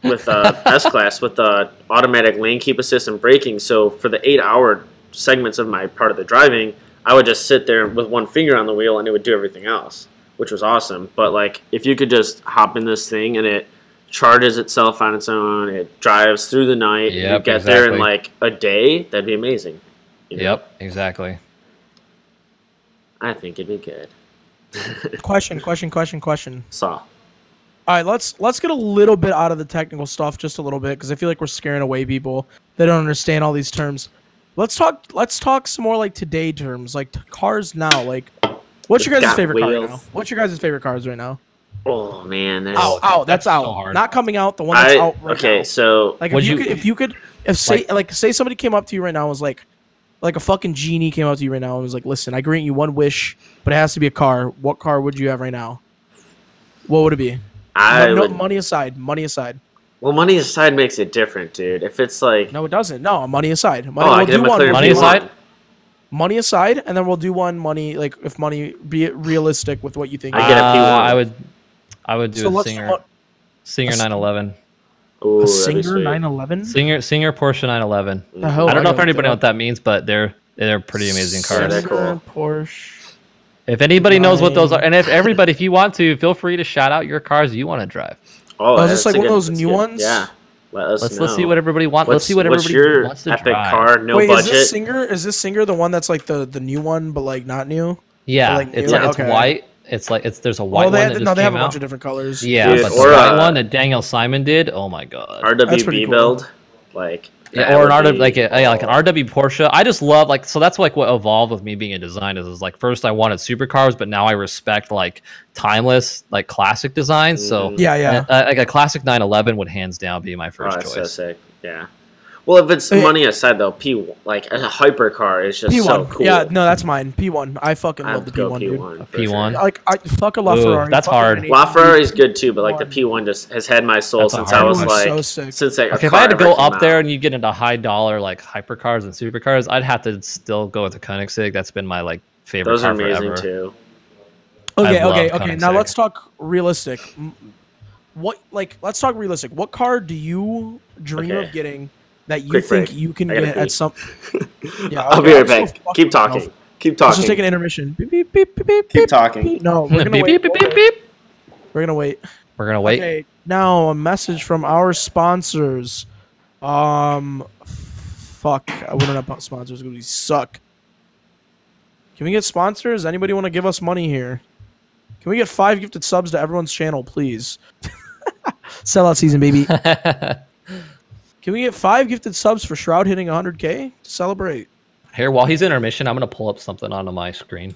With S-Class with the automatic lane keep assist and braking. So for the 8-hour segments of my part of the driving, I would just sit there with one finger on the wheel, and it would do everything else, which was awesome. But like, if you could just hop in this thing and it charges itself on its own, it drives through the night, you get there in like a day, that'd be amazing. Yep, exactly. I think it'd be good. Question. Saw. All right, let's get a little bit out of the technical stuff, just a little bit, because I feel like we're scaring away people that don't understand all these terms. Let's talk some more like today terms, like cars now. Like, what's your guys' favorite car right now? What's your guys' favorite cars right now? Oh man, that's out. So hard. Not coming out. The one that's out right now. So like if say somebody came up to you right now and was like a fucking genie came up to you right now and was like, listen, I grant you one wish, but it has to be a car. What car would you have right now? What would it be? Money aside. Well, money aside makes it different, dude. If it's like no, it doesn't. No, money aside. Money aside. Money aside, and then we'll do one money. Like if money, be it realistic with what you think. I get a P1. I would do a Singer 911. Ooh, a Singer 911. Singer Porsche 911. I don't know if anybody knows what that means, but they're pretty amazing cars. Singer cool. Porsche. If anybody knows what those are, and if you want to, feel free to shout out your cars you want to drive. Oh, is this like one of those new ones? Yeah. Let's see what everybody wants. Let's see what everybody wants to drive. What's your epic car? No budget. Is this Singer the one that's like the new one, but like not new? Yeah, it's white. It's there's a white one that just came out. They have a bunch of different colors. Yeah, but the white one that Daniel Simon did, oh my god. RWB build, like Yeah, That or an would RW be- like an RW Porsche. I just love like so that's like what evolved with me being a designer is like first I wanted supercars, but now I respect like timeless like classic designs. So Yeah. like a classic 911 would hands down be my Oh, first that's so choice. sick. Yeah. Well, if it's Okay. money aside though, like a hypercar is just P1. so cool. Yeah, no, that's mine. P1. I fucking I love have the to go P1, dude. P1. for P1? sure. Like I fuck a Ooh, LaFerrari. that's fuck hard. an LaFerrari is good too, but like the P1. P1 just has had my soul That's a since hard I was one. like So sick. since like a Okay, if I had to car go ever came up there out. and you get into high dollar like hypercars and supercars, I'd have to still go with the Koenigsegg. That's been my like favorite Those are car amazing forever. too. Okay, I love okay. Now Koenigsegg. let's talk realistic. Let's talk realistic. What car do you dream Okay. of getting that you Quick think break. you can I gotta get pee. at some? Yeah, I'll okay, be right I'm still back. fucking Keep talking. myself. Keep Let's just take talking. an intermission. Beep, beep, beep, beep, beep, Keep beep, talking. beep. No, we're gonna beep, wait. beep, beep, beep, beep. We're gonna wait. We're gonna wait. Okay, now a message from our sponsors. Fuck. We don't have sponsors because we suck. Can we get sponsors? Anybody want to give us money here? Can we get 5 gifted subs to everyone's channel, please? Sellout season, baby. Can we get 5 gifted subs for Shroud hitting 100K to celebrate? Here, while he's in intermission, I'm gonna pull up something onto my screen.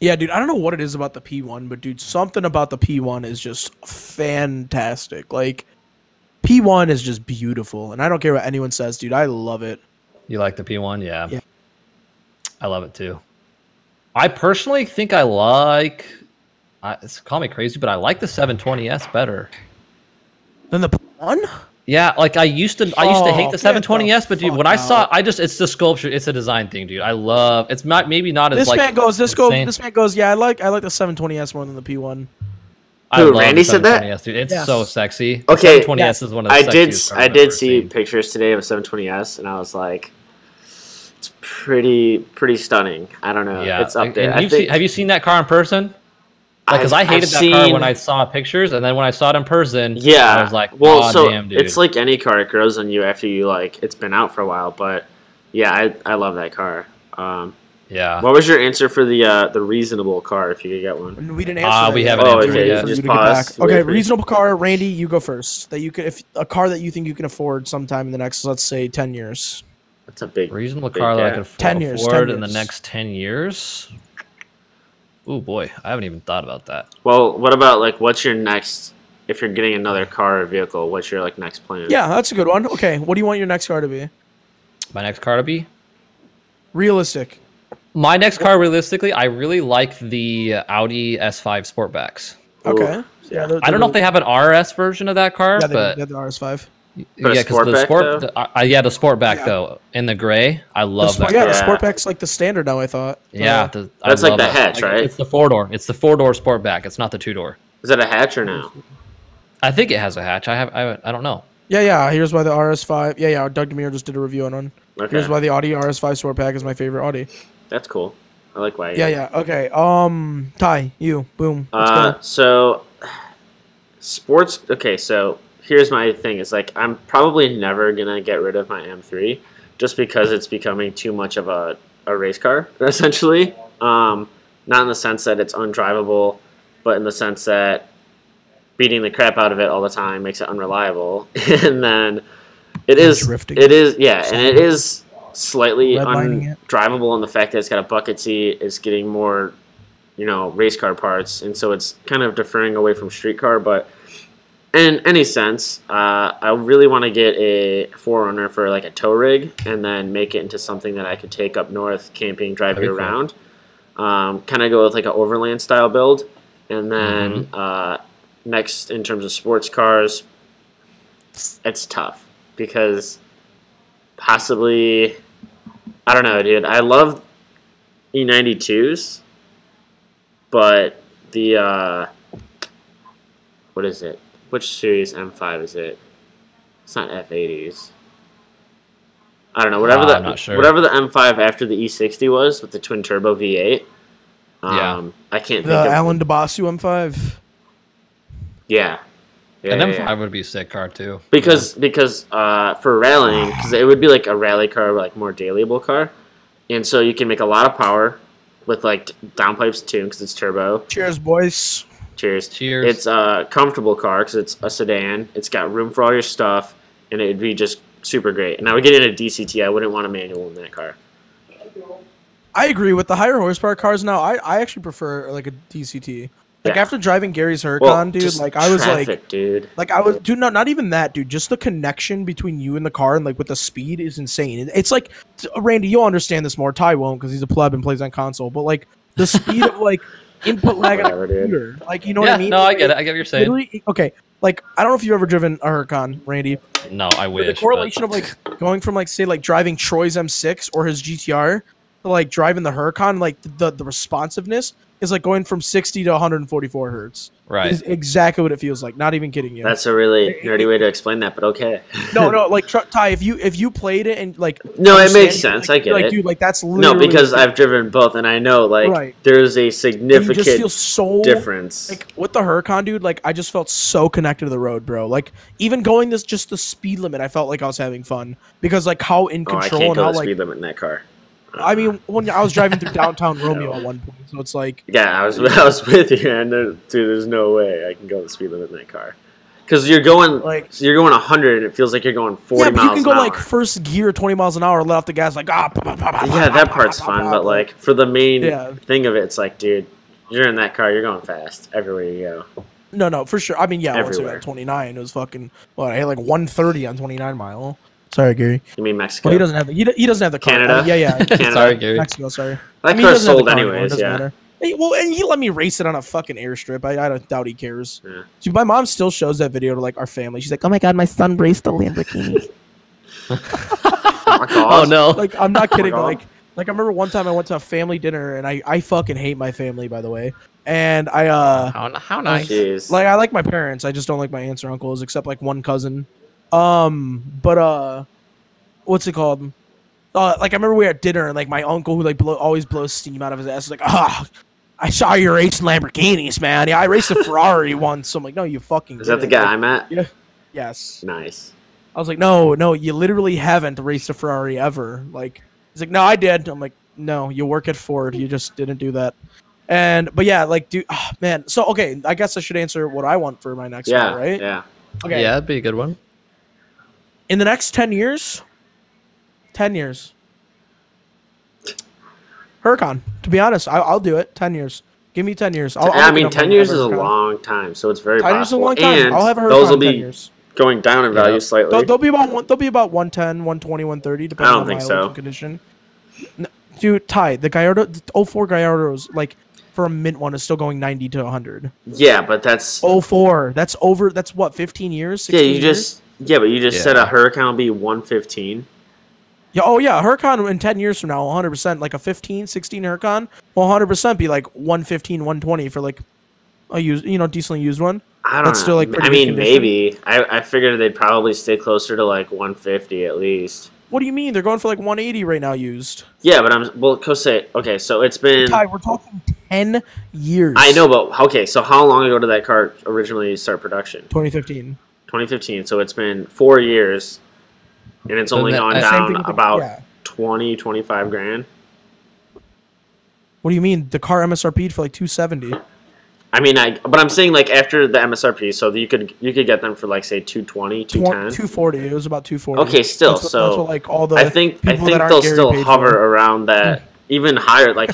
Yeah, dude, I don't know what it is about the P1, but dude, something about the P1 is just fantastic. Like, P1 is just beautiful, and I don't care what anyone says, dude. I love it. You like the P1? Yeah. Yeah. I love it too. I personally think I like. Call me crazy, but I like the 720S better. Then the P1? Yeah, like I used to hate Oh, the get the 720S, but dude, fuck when I saw, out. it's the sculpture, it's a design thing, dude. I love. It's not maybe not as This like man goes. insane. This man goes. Yeah, I like the 720S more than the P1. I Who, love Randy the said that? 720S, dude. It's Yes. so sexy. The Okay, 720S yes. is one of the I sexiest did cars I I've did ever see seen. pictures today of a 720S, and I was like, it's pretty stunning. I don't know. Yeah, It's up and there. I you've think seen, have you seen that car in person? Because I hated I've that car when seen- I saw pictures, and then when I saw it in person, Yeah. I was like, well, "Aw, so damn, dude." it's like any car; it grows on you after you like it's been out for a while. But yeah, I love that car. yeah. What was your answer for the reasonable car if you could get one? We didn't answer. that we yet. haven't Oh, answered okay. it yet. For you Just to get pause. back. Wait Okay, for you. reasonable car. Randy, you go first. That you could, if a car that you think you can afford sometime in the next, let's say, 10 years. That's a big Reasonable big car that I gap. could 10 years, afford 10 in the years. next 10 years. Oh boy, I haven't even thought about that. Well, what about like what's your next? If you're getting another car or vehicle, what's your like next plan? Yeah, that's a good one. Okay, what do you want your next car to be? My next car to be? Realistic. My next car, realistically, I really like the Audi S5 Sportbacks. Okay. Ooh, Yeah. I don't know if they have an RS version of that car, Yeah, but they have the RS5. But a yeah, because the Sportback, sport, though? the Sportback Yeah. though in the gray, I love that. Yeah, car. the Yeah. Sportback's like the standard now. I thought. Yeah, I That's like love the that. hatch, right? It's the 4-door. It's the 4-door Sportback. It's not the 2-door. Is that a hatch or no? I think it has a hatch. I don't know. Yeah. Here's why the RS5. Yeah. Doug Demir just did a review on one. Okay, Here's why the Audi RS5 Sportback is my favorite Audi. that's cool. I like why. Yeah. Okay. Ty, you. Boom. Let's go. So sports. Okay, so here's my thing. It's like I'm probably never gonna get rid of my M3 just because it's becoming too much of a race car, essentially. Not in the sense that it's undrivable, but in the sense that beating the crap out of it all the time makes it unreliable. And then it is Drifting. it is yeah, and it is slightly Redlining it. undrivable in the fact that it's got a bucket seat, it's getting more, race car parts, and so it's kind of deferring away from street car. But in any sense, I really want to get a 4Runner for like a tow rig, and then make it into something that I could take up north camping, drive That'd you be cool. around. Kind of go with like an overland style build, and then next in terms of sports cars, it's tough because possibly, I don't know, dude. I love E92s, but the what is it? Which series M5 is it? It's not F80s. I don't know. Whatever I'm not sure. whatever the M5 after the E60 was with the twin turbo V8. Yeah. I can't The think of. Alan DeBasu M5. Yeah. Yeah, And yeah, M5 yeah. would be a sick car too. Because for rallying, because it would be like a rally car, like more dailyable car, and so you can make a lot of power with like downpipes too, because it's turbo. Cheers, boys. Cheers. Cheers. It's a comfortable car because it's a sedan. It's got room for all your stuff. and it'd be just super great. And I would get in a DCT. I wouldn't want a manual in that car. I agree with the higher horsepower cars now. I actually prefer like a DCT. Like Yeah. after driving Gary's Huracan, Well, dude, just like I was traffic, dude. like I was, dude, no, not even that, dude. Just the connection between you and the car and like with the speed is insane. It's like, Randy, you'll understand this more. Ty won't because he's a pleb and plays on console. But like the speed of like input lag on a Whatever, dude. computer, like you know what I mean? No, I get it. I get what you're saying. Literally, okay, like I don't know if you've ever driven a Huracan, Randy. No, I But wish. the correlation of like going from like say like driving Troy's M6 or his GTR to like driving the Huracan, like the responsiveness is like going from 60 to 144 hertz. right. Is exactly what it feels like. Not even kidding you. That's a really nerdy way to explain that, but okay. no, like Ty, if you played it and like No, it understand makes sense. like, I get like, it. dude, like that's No, literally because I've driven both, and I know like Right. there's a you just significant feel so difference. Like with the Huracan, dude, like I just felt so connected to the road, bro. Like even going this just the speed limit, I felt like I was having fun because like how in Oh, I control can't and go how the like speed limit in that car. I mean when I was driving through downtown Romeo at one point, so it's like Yeah, I was with you, and dude, there's no way I can go the speed limit in that car. Because you're going Like- you're going 100, and it feels like you're going 40 yeah, but miles you can go an like hour. first gear 20 miles an hour, let off the gas like Yeah, that part's fun, but like for the main Yeah. thing of it, it's like, dude, you're in that car, you're going fast everywhere you go. no, for sure. I mean, yeah, once we Everywhere. got 29, it was fucking what I had like 130 on 29 mile. Sorry, Gary. You mean Mexico? Well, he doesn't have the he doesn't have the car. Canada? Yeah. Canada. Sorry, Gary. Mexico, sorry. That I mean, he car's doesn't have the sold car anymore, it anyways, doesn't yeah. matter. Hey, well, and he let me race it on a fucking airstrip. I doubt he cares. Yeah. Dude, my mom still shows that video to like our family. She's like, "Oh my god, my son raced a Lamborghini." My Oh God. no. Like, I'm not kidding. God. Like I remember one time I went to a family dinner, and I fucking hate my family, by the way. And I How nice. Jeez. like I like my parents. I just don't like my aunts or uncles, except like one cousin. But what's it called? Like I remember we were at dinner, and like my uncle who like always blows steam out of his ass was like, I saw you racing Lamborghinis, man. Yeah, I raced a Ferrari once. So I'm like, no, you fucking. Is that the didn't." guy Like, I'm at? yeah. Yes. Nice. I was like, no, you literally haven't raced a Ferrari ever. Like, he's like, no, I did. I'm like, no, you work at Ford. You just didn't do that. But yeah, like, dude, man. So okay, I guess I should answer what I want for my next Yeah, car, right? yeah. Okay. Yeah, that'd be a good one. In the next 10 years, 10 years. Huracan. To be honest, I'll do it. 10 years. Give me 10 years. I'll I look it mean, up 10 when years I is have a Huracan. long time, so it's very 10 years is a possible. long time. And I'll have a Huracan those will in 10 be years. going down in value Yeah. slightly. They'll be about 110, 120, 130, depending don't on think mileage so. and condition. Dude, Ty, the Gallardo, the 04 Gallardo's, like, for a mint one is still going 90 to 100. Yeah, but that's 04, that's what, 15 years? yeah. 16 You years? just but you just said Yeah. a Huracan will be 115. Yeah, oh yeah, Huracan in 10 years from now, 100%, like a 15, 16 Huracan, will 100% be like 115, 120 for like a used, decently used one. I don't That's know. still, like, pretty I good mean, condition. maybe. I figured they'd probably stay closer to like 150 at least. What do you mean? They're going for like 180 right now used. Yeah, but okay, so it's been. Ty, we're talking 10 years. I know, but okay, so how long ago did that car originally start production? 2015. 2015. So it's been 4 years, and it's So only that- gone Same Same down thing with the- about yeah. 20, 25 grand. What do you mean? The car MSRP'd for like 270. I mean, but I'm saying like after the MSRP, so you could get them for like say 220, 210. 240. It was about 240. Okay, still, That's what, so that's what, like all the I think people that aren't they'll Gary still paid hover for. around that, even higher. Like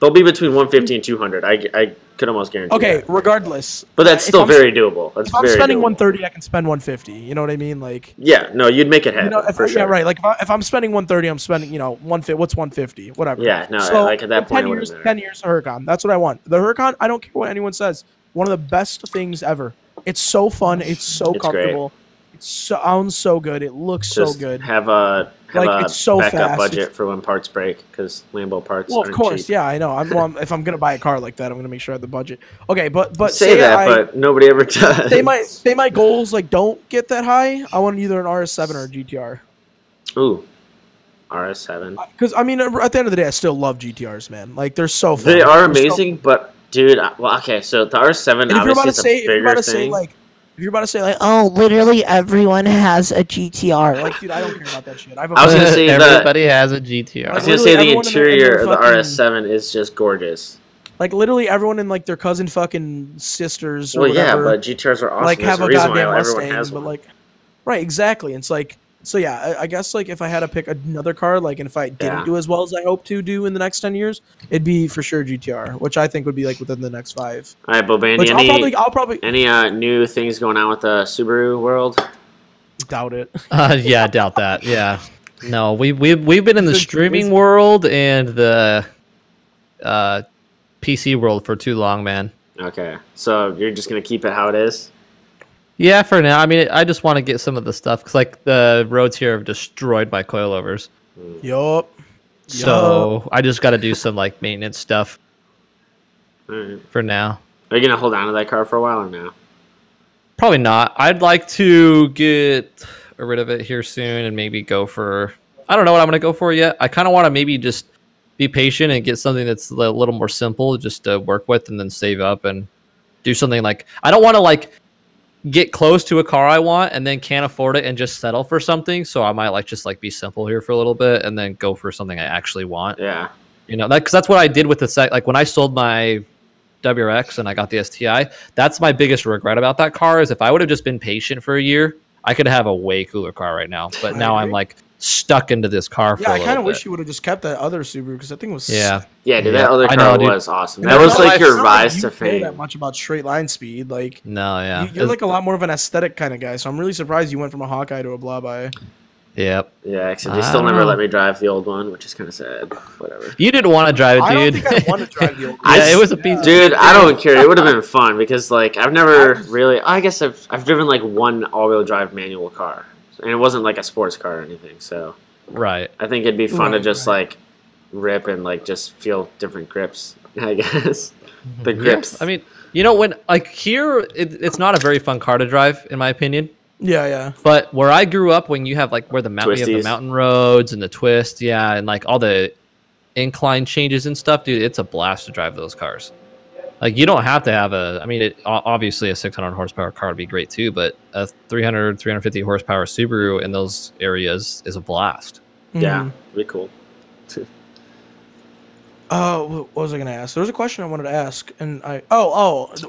they'll be between 150 and 200. I could almost guarantee. Okay, that. regardless. But that's if still I'm- very doable. That's If I'm very spending doable. 130, I can spend 150. You know what I mean? Like, Yeah, no, you'd make it happen for sure. yeah, right. Like if I'm spending 130, I'm spending 150. What's 150? Whatever. Yeah, no, So, like at that point, 10 it years, wouldn't matter. 10 years Huracan. That's what I want. The Huracan, I don't care what anyone says. One of the best things ever. It's so fun. It's so It's great. comfortable. It sounds so good. It looks Just so good. have a Like, it's so backup fast. budget It's- for when parts break because Lambo parts. Well, of aren't course, cheap. yeah, I know. If I'm gonna buy a car like that, I'm gonna make sure I have the budget. Okay, but Say that, but nobody ever does. say my goals like don't get that high. I want either an RS7 or a GTR. Ooh, RS7. Because I mean, at the end of the day, I still love GTRs, man. Like they're so fun. They are They're so- amazing, but dude, well, okay, so the RS7 And if you're about obviously to is a say, if you're bigger about to say thing. like, if you're about to say like, oh, literally everyone has a GTR. Like, dude, I don't care about that shit. I was gonna say everybody has a GTR. I was Like, gonna say the literally everyone in interior their of the fucking- RS7 is just gorgeous. like literally everyone in like their cousin fucking sisters or Well, yeah, whatever. but GTRs are awesome. like There's have a a reason goddamn why everyone Mustang, has but one. like, Right, exactly. It's like, so yeah, I guess like if I had to pick another car, like, and if I didn't Yeah. do as well as I hope to do in the next 10 years, it'd be for sure GTR, which I think would be like within the next 5. All right, Bobandy, Which I'll probably any new things going on with the Subaru world? doubt it. Yeah, I doubt that. Yeah, no, we've been in the It's- streaming it's- world and the PC world for too long, man. Okay, so you're just gonna keep it how it is? Yeah, for now. I mean, I just want to get some of the stuff because like the roads here have destroyed my coilovers, Yup. so I just got to do some like maintenance stuff All right. for now. Are you gonna hold on to that car for a while or no? Probably not. I'd like to get rid of it here soon and maybe go for. I don't know what I'm gonna go for yet. I kind of want to maybe just be patient and get something that's a little more simple, just to work with, and then save up and do something like. I don't want to like get close to a car I want and then can't afford it and just settle for something. So I might like just like be simple here for a little bit and then go for something I actually want. Yeah. You know, because that's what I did with the like when I sold my WRX and I got the STI. That's my biggest regret about that car is if I would have just been patient for a year, I could have a way cooler car right now. But now I'm like stuck into this car for Yeah, a I little kind of bit. wish you would have just kept that other Subaru because that thing was. Yeah. Yeah, dude, Yeah, that other I car know, dude. was awesome. And That it's was not like it's your not rise you to care fame. that much about straight line speed, like. No, yeah. You're like a lot more of an aesthetic kind of guy, so I'm really surprised you went from a Hawkeye to a Blaubai. Yep. Yeah, except they still I never don't let know. me drive the old one, which is kind of sad. Whatever. You didn't want to drive it, I don't dude. think I want to drive the old. Yeah, it was a piece of Dude, I don't care. It would have been fun because like I've never really. I guess I've driven like one all-wheel drive manual car, and it wasn't like a sports car or anything. So Right. I think it'd be fun to Right, just right. like rip and like just feel different grips. I guess the Yeah, grips. I mean, you know, when like here, it's not a very fun car to drive, in my opinion. Yeah, yeah. But where I grew up, when you have like where the mountain, you have Twisties. the mountain roads and the twist, yeah, and like all the incline changes and stuff, dude, it's a blast to drive those cars. Like you don't have to have a. I mean, obviously a 600 horsepower car would be great too, but a 350 horsepower Subaru in those areas is a blast. Yeah, Mhm. it'd be cool. What was I gonna ask? There was a question I wanted to ask, and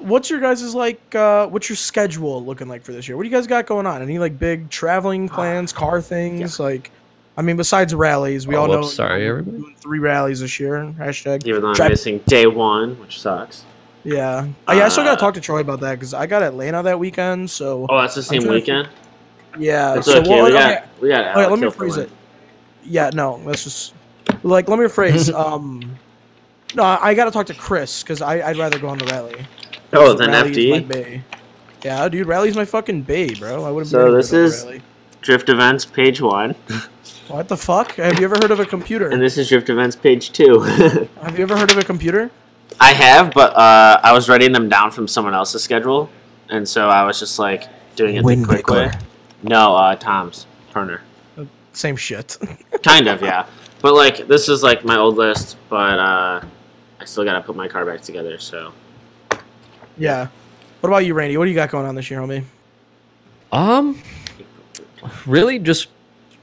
what's your guys' like? What's your schedule looking like for this year? What do you guys got going on? Any like big traveling plans, car things? Like, I mean, besides rallies, we Oh, all know. whoops, sorry, we're everybody. doing 3 rallies this year. Hashtag. Even though I'm Drive- missing day one, which sucks. Yeah. Yeah, I still gotta talk to Troy about that because I got Atlanta that weekend. So Oh, that's the same trying to weekend. yeah. It's so okay. well, we got okay. we got. Okay, Alec let me Hill for rephrase one. it. Yeah, no, that's just like let me rephrase. No, I got to talk to Chris because I'd rather go on the rally. Oh, Because then Rally's my FD bae. Yeah, dude, rally's my fucking bae, bro. I wouldn't. So be this anywhere is- without Rally. Drift Events page 1, What the fuck? Have you ever heard of a computer? and this is Drift Events page 2. Have you ever heard of a computer? I have, but I was writing them down from someone else's schedule, and so I was just like doing it the quick way. No, Tom's Turner. Same shit. Kind of, yeah. But like this is like my old list, but I still gotta put my car back together. So Yeah. What about you, Randy? What do you got going on this year, homie? Really just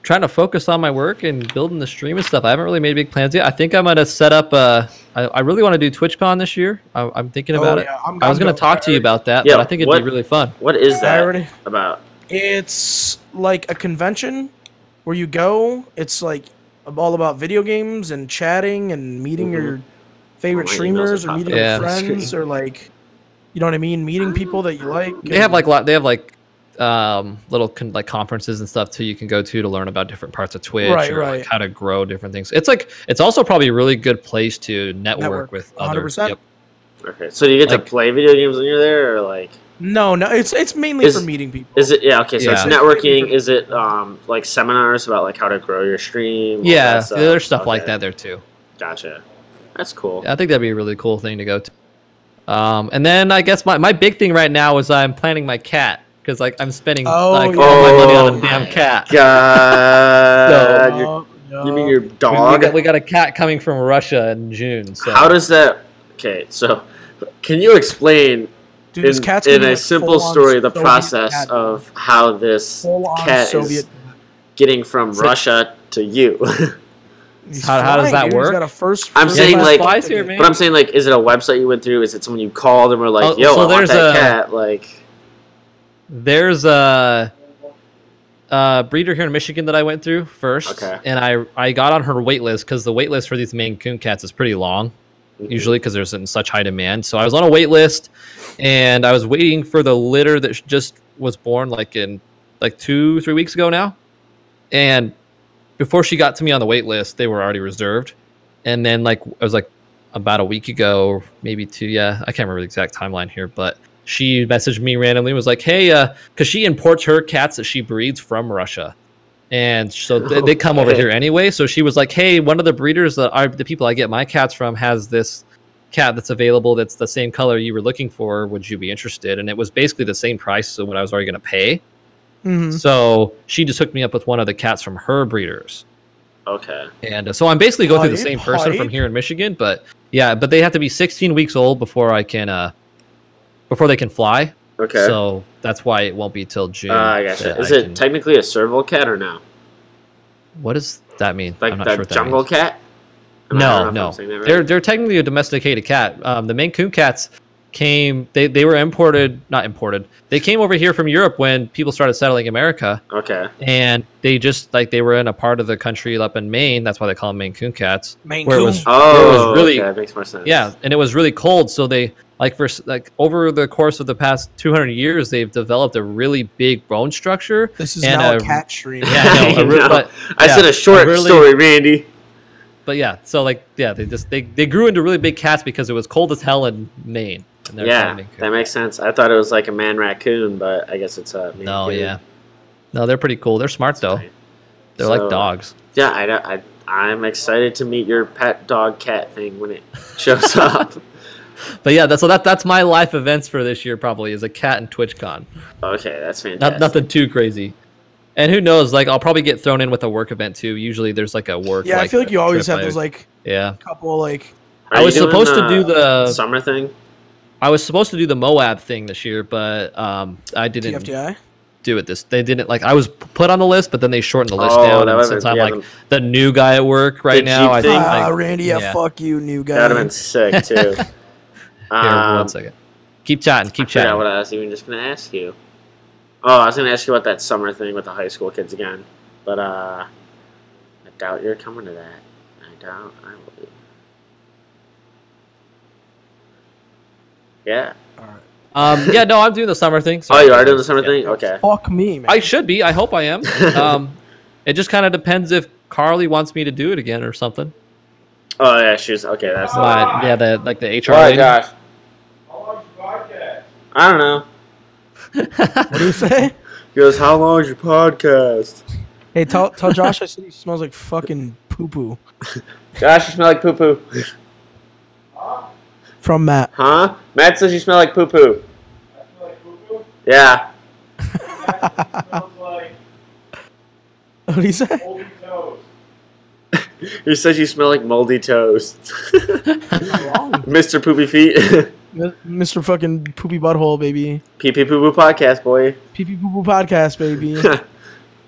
trying to focus on my work and building the stream and stuff. I haven't really made big plans yet. I think I'm gonna set up. I really want to do TwitchCon this year. I'm thinking about it. yeah, I was gonna talk to you about that, Yeah, but I think it'd what- be really fun. what is I that already. about? It's like a convention where you go. It's like all about video games and chatting and meeting your favorite Oh, my emails streamers are or meeting popping up your on the friends or like, you know what I mean? Meeting people that you like. They have like little like conferences and stuff too you can go to learn about different parts of Twitch Right, or right. like how to grow different things. It's also probably a really good place to network with other. 100%. Yep. Okay, so do you get Like- to play video games when you're there, or like No, it's mainly Is- for meeting people. is it? Yeah, okay. So it's Yeah. networking. Is it like seminars about like how to grow your stream? all Yeah, that stuff? there's stuff like Okay, that there too. Gotcha. That's cool. I think that'd be a really cool thing to go to. And then I guess my big thing right now is I'm planning my cat because like I'm spending Oh, like yeah. all my money on Oh a damn my cat. God, No, you mean no. your dog? We got a cat coming from Russia in June. So How does that? Okay, so can you explain Dude, this in, cat's in gonna be a like simple full-on story the Soviet process cat. of how this Full-on cat Soviet. is getting from Russia to you? He's How does flying, that dude. work? He's got a first. I'm first saying, class like- flight Flies here, ticket. man. But I'm saying, like, is it a website you went through? Is it someone you called and were like, Oh, "Yo, so I want there's that a- cat"? Like, there's breeder here in Michigan that I went through first, Okay. and I got on her wait list because the wait list for these Maine Coon cats is pretty long, usually because there's in such high demand. So I was on a wait list, and I was waiting for the litter that just was born like 2-3 weeks ago now, and before she got to me on the wait list, they were already reserved, and then like it was like about a week ago, maybe 2. Yeah, I can't remember the exact timeline here, but she messaged me randomly, was like, hey, because she imports her cats that she breeds from Russia. And so they come over here anyway. So she was like, hey, one of the breeders that are the people I get my cats from has this cat that's available that's the same color you were looking for. Would you be interested? And it was basically the same price so what I was already going to pay. So she just hooked me up with one of the cats from her breeders. Okay. And so I'm basically going through the same person Hype. from here in Michigan. But yeah, but they have to be 16 weeks old before I can... before they can fly. Okay. So that's why it won't be till June. I gotcha. that Is I it can- technically a serval cat or no? What does that mean? Like I'm not the sure what that jungle means. cat? I don't know No. if I'm saying that right. They're technically a domesticated cat. The Maine Coon cats came. They were not imported. They came over here from Europe when people started settling America, Okay. and they just they were in a part of the country up in Maine. That's why they call them Maine Coon cats. Maine where it Coon. was Oh, really- okay, that makes more sense. Yeah, and it was really cold, so they over the course of the past 200 years, they've developed a really big bone structure. This is and now a- a cat stream. Yeah, I know, I know. but I said yeah, a short really- story, Randy. But yeah, so they grew into really big cats because it was cold as hell in Maine. And they're Yeah, called Maine Coon. that makes sense. I thought it was like a man raccoon, but I guess it's a Maine No, Coon. yeah, no, they're pretty cool. They're smart though. Right. They're So, like dogs. Yeah, I'm excited to meet your pet dog cat thing when it shows up. But yeah, that's my life events for this year. Probably is a cat and TwitchCon. Okay, that's fantastic. Nothing too crazy. And who knows? Like I'll probably get thrown in with a work event too. Usually there's like a work. Yeah, I feel like you always trip have those like Yeah. couple like. Are I you was doing supposed to do the summer thing. I was supposed to do the Moab thing this year, but I didn't TFTI. do it. They didn't I was put on the list, but then they shortened the list Oh, down. that And would've since been- I'm yeah, like the new guy at work right Jeep now, I thing? think Ah, like, Randy, yeah, fuck you, new guy. That would have been sick too. Here, 1 second. Keep chatting. Keep I forgot chatting. what I was even just gonna ask you. Oh, I was gonna ask you about that summer thing with the high school kids again, but I doubt you're coming to that. I doubt I will be. Yeah. Yeah, no, I'm doing the summer thing. Oh, you are doing the summer Yeah. thing? Okay. Fuck me, man. I should be. I hope I am. It just kind of depends if Carly wants me to do it again or something. Oh yeah, she's okay. That's the The HR Oh lady. gosh. I don't know. What do you say? He goes, "How long is your podcast?" Hey, tell Josh I said he smells like fucking poo poo. Josh, you smell like poo poo. From Matt. Huh? Matt says you smell like poo poo. Yeah. What do you say? He says you smell like moldy toes. Mr. Poopy Feet. Mr. fucking poopy butthole, baby. Pee Pee Poo Poo Podcast, boy. Pee pee poo poo podcast, baby.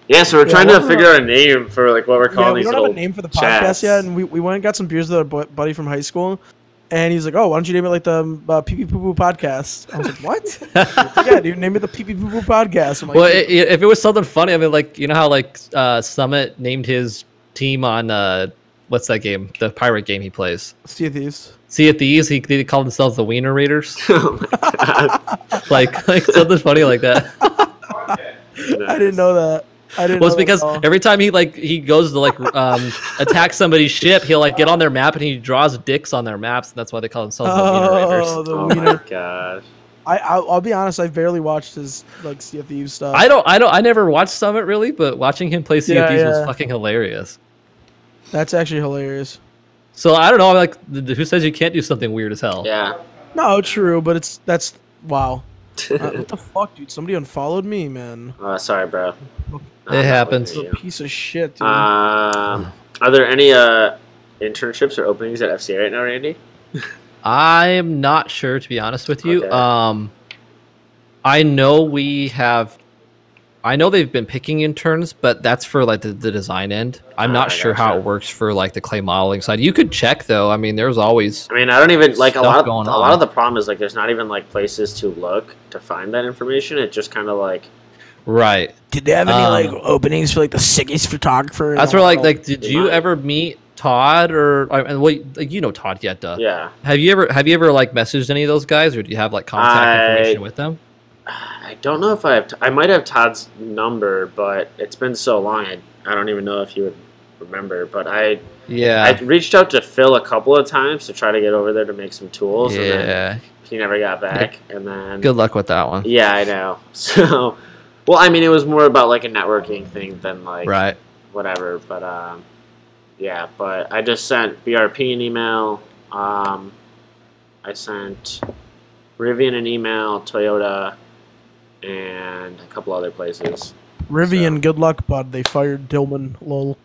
Yeah, so we're Yeah, trying to we're- figure out a name for like what we're Yeah, calling we these don't have little a name for the chats. podcast yet, and we went and got some beers with our buddy from high school, and he's like, "Oh, why don't you name it like the Pee Pee Poo Poo Podcast?" I was like, "What?" He's like, yeah, dude, name it the Pee Pee Poo Poo Podcast. I'm like, Well, if it was something funny, I mean, like you know how like Summit named his team on what's that game? The pirate game he plays. Sea of Thieves. Sea of Thieves. They call themselves the Wiener Raiders. Oh my god. like something funny like that. I didn't know that. I didn't. Well, know it's because that at all. every time he goes to like attack somebody's ship, he'll like get on their map and he draws dicks on their maps, and that's why they call themselves the Wiener Raiders. Oh, the Oh wiener. my gosh. I'll be honest. I barely watched his like Sea of Thieves stuff. I never watched Summit really, but watching him play Sea of Yeah, Thieves was yeah. fucking hilarious. That's actually hilarious. So I don't know, like who says you can't do something weird as hell? Yeah. No, true, but that's wow. What the fuck, dude? Somebody unfollowed me, man. Sorry, bro. It happens. It's a piece of shit, dude. Are there any internships or openings at FCA right now, Randy? I'm not sure, to be honest with you. Okay. I know they've been picking interns, but that's for like the design end. I'm not I sure how gotcha. it works for like the clay modeling side. You could check though. I mean, there's always I mean, I don't even like a Stuff lot. going A lot on. of the problem is like there's not even like places to look to find that information. It just kind of like Right. Did they have any like Um, openings for like the sickest photographer? That's where like did you Mine. ever meet Todd or and well, like, you know Todd yet? Yeah. Have you ever like messaged any of those guys, or do you have like contact information with them? I don't know if I have. I might have Todd's number, but it's been so long. I don't even know if you would remember. But I Yeah. reached out to Phil a couple of times to try to get over there to make some tools. And then Yeah. he never got back. And then Good luck with that one. Yeah, I know. So, well, I mean, it was more about like a networking thing than like Right. whatever. But yeah. But I just sent BRP an email. I sent Rivian an email, Toyota, and a couple other places. Rivian, So- good luck, bud. They fired Dillman. Lol.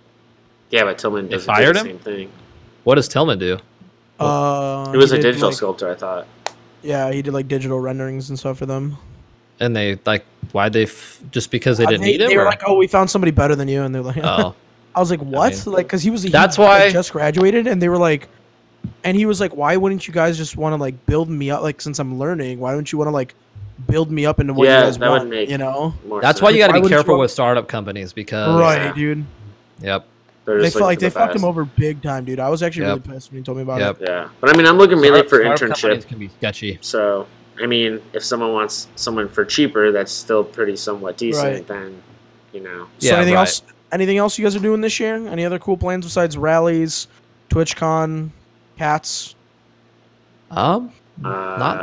Yeah, but Tillman They doesn't do fired the him? same thing. What does Tillman do? He was He a did, digital like, sculptor, I thought. Yeah, he did like digital renderings and stuff for them. And they like why'd they just because they didn't need him? They were or- like, "Oh, we found somebody better than you," and they're like, oh. I was like, "What?" mean, Like, because he that's had why- just graduated, and they were like, and he was like, "Why wouldn't you guys just want to like build me up? Like, since I'm learning, why don't you want to like build me up into what Yeah, you guys that would want? make- You know?" More That's why you got to Why be wouldn't you careful want- with startup companies because Right, dude. Yep. They're They just felt like looking they for the fucked him best. over big time, dude. I was actually Yep. really pissed when he told me about Yep. it. Yeah, but I mean, I'm looking mainly for Startup internship. companies can be sketchy. So, I mean, if someone wants someone for cheaper, that's still pretty somewhat decent. Right. Then, you know, So Yeah, anything right. else? Anything else you guys are doing this year? Any other cool plans besides rallies, TwitchCon, cats? Not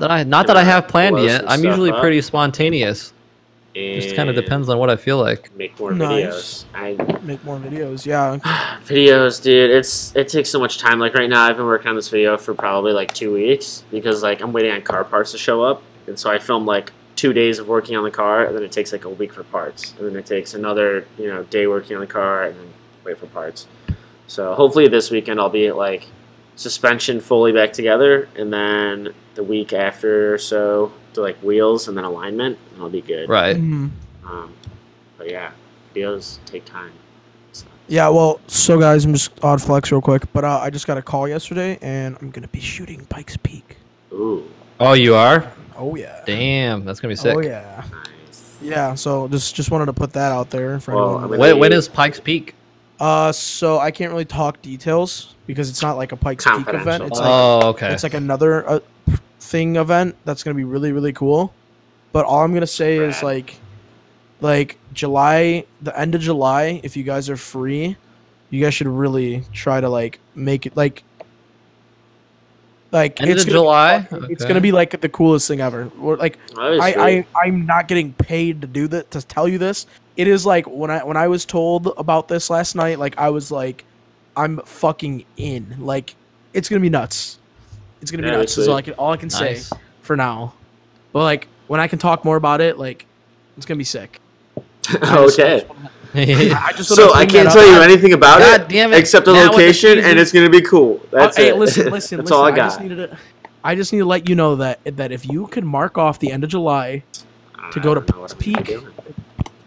that I have planned blow yet. some I'm stuff usually up pretty spontaneous. Just kind of and depends on what I feel like. Make more Nice. videos. Make more videos. Yeah. Videos, dude. It takes so much time. Like right now, I've been working on this video for probably like 2 weeks because like I'm waiting on car parts to show up, and so I filmed like 2 days of working on the car, and then it takes like a week for parts, and then it takes another day working on the car, and then wait for parts. So hopefully this weekend I'll be at like suspension fully back together, and then the week after or so to like wheels and then alignment, and I'll be good. Right. Mhm. But yeah, videos take time. So. Yeah. Well, so guys, I'm just odd flex real quick, but I just got a call yesterday, and I'm gonna be shooting Pikes Peak. Ooh, Oh, you are? Oh yeah. Damn, that's gonna be sick. Oh yeah. nice. Yeah. So just wanted to put that out there for Well, anyone. I mean, When is Pikes Peak? So I can't really talk details because it's not like a Pikes Peak event. Confidential. It's like Oh, okay. it's like another thing event that's gonna be really really cool. But all I'm gonna say is Rad. like July, the end of July. If you guys are free, you guys should really try to like make it like End it's of gonna July? Be, it's Okay. gonna be like the coolest thing ever. Or, like Obviously. I'm not getting paid to do that to tell you this. It is like when I was told about this last night, like I was like, I'm fucking in. Like it's gonna be nuts. It's gonna be Yeah, nuts. Is all I can say Nice. for now. But like when I can talk more about it, like it's gonna be sick. Okay. I just So I can't tell you anything about God it, damn it. except the Now with the location, season- and it's gonna be cool. That's hey, it. listen. That's all I got. I just need to let you know that if you could mark off the end of July to go to I don't know what I'm gonna Peak. be doing.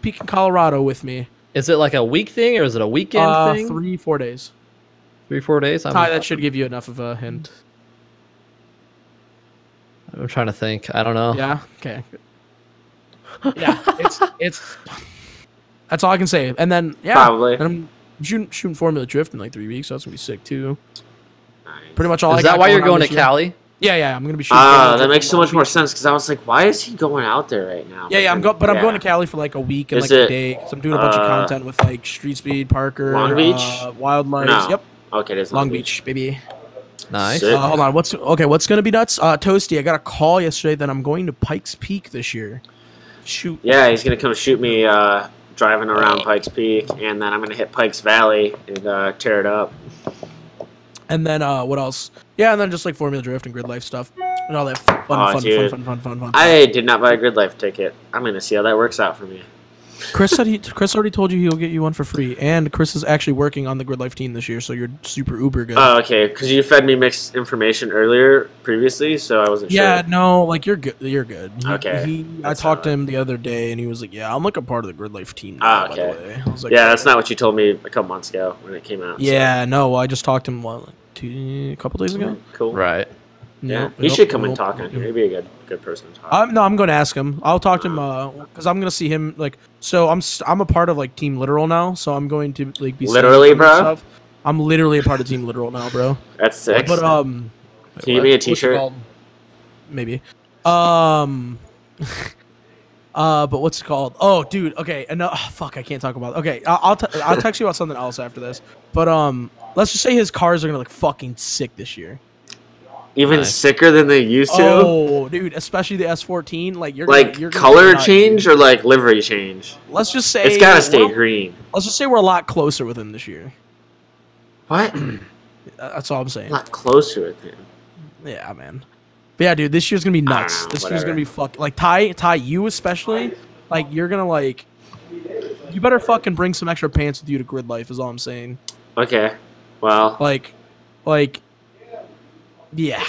Peak in Colorado with me, Is it like a week thing or is it a weekend thing? 3-4 days. 3-4 days? Ty, that should give you enough of a hint. I'm trying to think. I don't know. Yeah. Okay. Yeah. It's. That's all I can say. And then yeah, Probably. and I'm shooting Formula Drift in like 3 weeks. So that's gonna be sick too. Nice. Pretty much all. I Is got that why you're on going to this year. Cali? Yeah. I'm gonna be shooting. Formula Ah, that Drift makes in so Long much more Beach. sense because I was like, why is he going out there right now? Yeah, I'm But going yeah. to Cali for like a week and Is like a it, day. So I'm doing a bunch of content with like Street Speed, Parker, Long Beach? Wildlife. No. Yep, Okay, there's Long Beach, baby. Nice. Sick. Hold on. What's gonna be nuts? Toasty, I got a call yesterday that I'm going to Pikes Peak this year. Shoot. Yeah, he's gonna come shoot me driving around Pikes Peak, and then I'm gonna hit Pikes Valley and tear it up. And then what else? Yeah, and then just like Formula Drift and Grid Life stuff and all that Dude. fun. I did not buy a Grid Life ticket. I'm gonna see how that works out for me. Chris already told you he'll get you one for free, and Chris is actually working on the Grid Life team this year, so you're super uber good. Oh, okay, because you fed me mixed information earlier previously, so I wasn't Yeah, sure. no, like you're good. You're good. Okay, I that's talked to solid. him the other day, and he was like, "Yeah, I'm like a part of the Grid Life team." Ah, Now, okay. By the way. I was like, Yeah, that's not what you told me a couple months ago when it came out. so- Yeah, no. I just talked to him a couple days ago. Cool. Right. Yeah, Nope, he nope, should come and nope, talk on nope. here. He'd be a good person to talk. No, I'm going to ask him. I'll talk to him because I'm going to see him like. So I'm a part of like Team Literal now. So I'm going to like be seeing Literally, him and bro? stuff. I'm literally a part of Team Literal now, bro. That's sick. But Can you give me a what's it T-shirt? called? Maybe. But what's it called? Oh, dude. Okay. And fuck, I can't talk about it. Okay, I'll text you about something else after this. But let's just say his cars are gonna look fucking sick this year. Even Nice. sicker than they used to. Oh, dude, especially the S14. Like you're Like you're color nut, change dude. or like livery change. Let's just say It's gotta stay we're- green. Let's just say we're a lot closer with him this year. What? That's all I'm saying. A lot closer with him. Yeah, man. But yeah, dude, this year's gonna be I don't nuts. know, This year's whatever. gonna be fuck. Like Ty, you especially. Like you're gonna like. You better fucking bring some extra pants with you to Grid Life. Is all I'm saying. Okay. Well. Like. Yeah.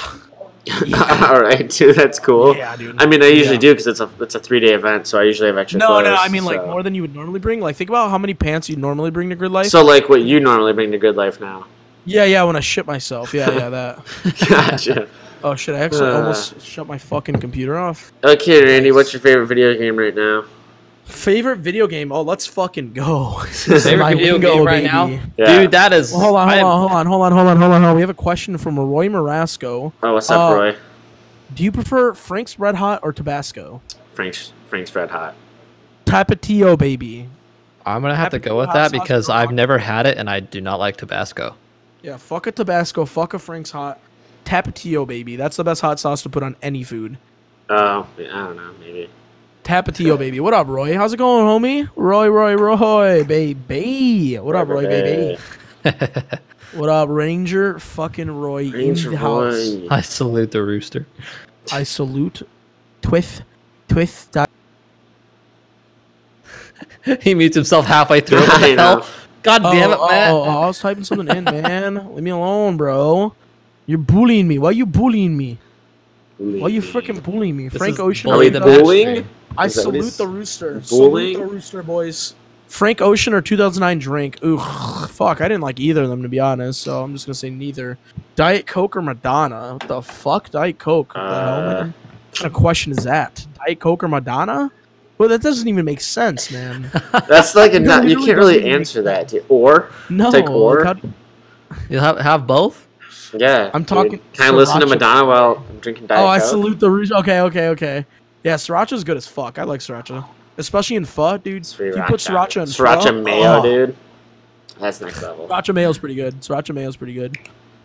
All right, dude. That's cool. Yeah, dude. I mean, I usually Yeah. do because it's a 3-day event, so I usually have extra No, clothes. no. I mean, like so. more than you would normally bring. Like think about how many pants you normally bring to Grid Life. So like what you normally bring to Good Life now. Yeah. When I shit myself. Yeah, that. Gotcha. Oh shit! I actually almost shut my fucking computer off. Okay, Randy, what's your favorite video game right now? Favorite video game? Oh, let's fucking go. Favorite My video lingo, game right baby. now, Yeah. dude. That is. Well, hold on. I am- We have a question from Roy Marasco. Oh, what's up, Roy? Do you prefer Frank's Red Hot or Tabasco? Frank's Red Hot. Tapatio, baby. I'm gonna have to Happy go with hot that sauce because for I've hot. never had it and I do not like Tabasco. Yeah, fuck a Tabasco, fuck a Frank's Hot. Tapatio, baby. That's the best hot sauce to put on any food. Oh, I don't know, maybe. Tapatio, baby. What up, Roy? How's it going, homie? Roy, baby. What up, Roy, baby? What up, Ranger? Fucking Roy Ranger in the house. Roy. I salute the rooster. I salute Twith. That He mutes himself halfway through. What I the know. hell? God damn it, Matt. I was typing something in, man. Leave me alone, bro. You're bullying me. Why you bullying me? Why you freaking bullying me? This Frank is Ocean. bully Are we the bullying? match. I Is that what salute he's- the rooster. bullying? Salute the rooster, boys. Frank Ocean or 2009 drink? Ooh, fuck. I didn't like either of them, to be honest, so I'm just going to say neither. Diet Coke or Madonna? What the fuck? Diet Coke? What the hell, man? What kind of question is that? Diet Coke or Madonna? Well, that doesn't even make sense, man. That's like a No, you it really can't doesn't really make answer that. Dude. Or No. Take or? like, how- You have both? yeah, I'm dude. talking Can I listen to sriracha. Madonna while I'm drinking Diet Oh, I Coke? salute the rooster. Okay. Yeah, sriracha's good as fuck. I like sriracha. Especially in pho, dude. If you put sriracha in Sriracha pho, mayo, oh. dude. That's next level. Sriracha mayo's pretty good.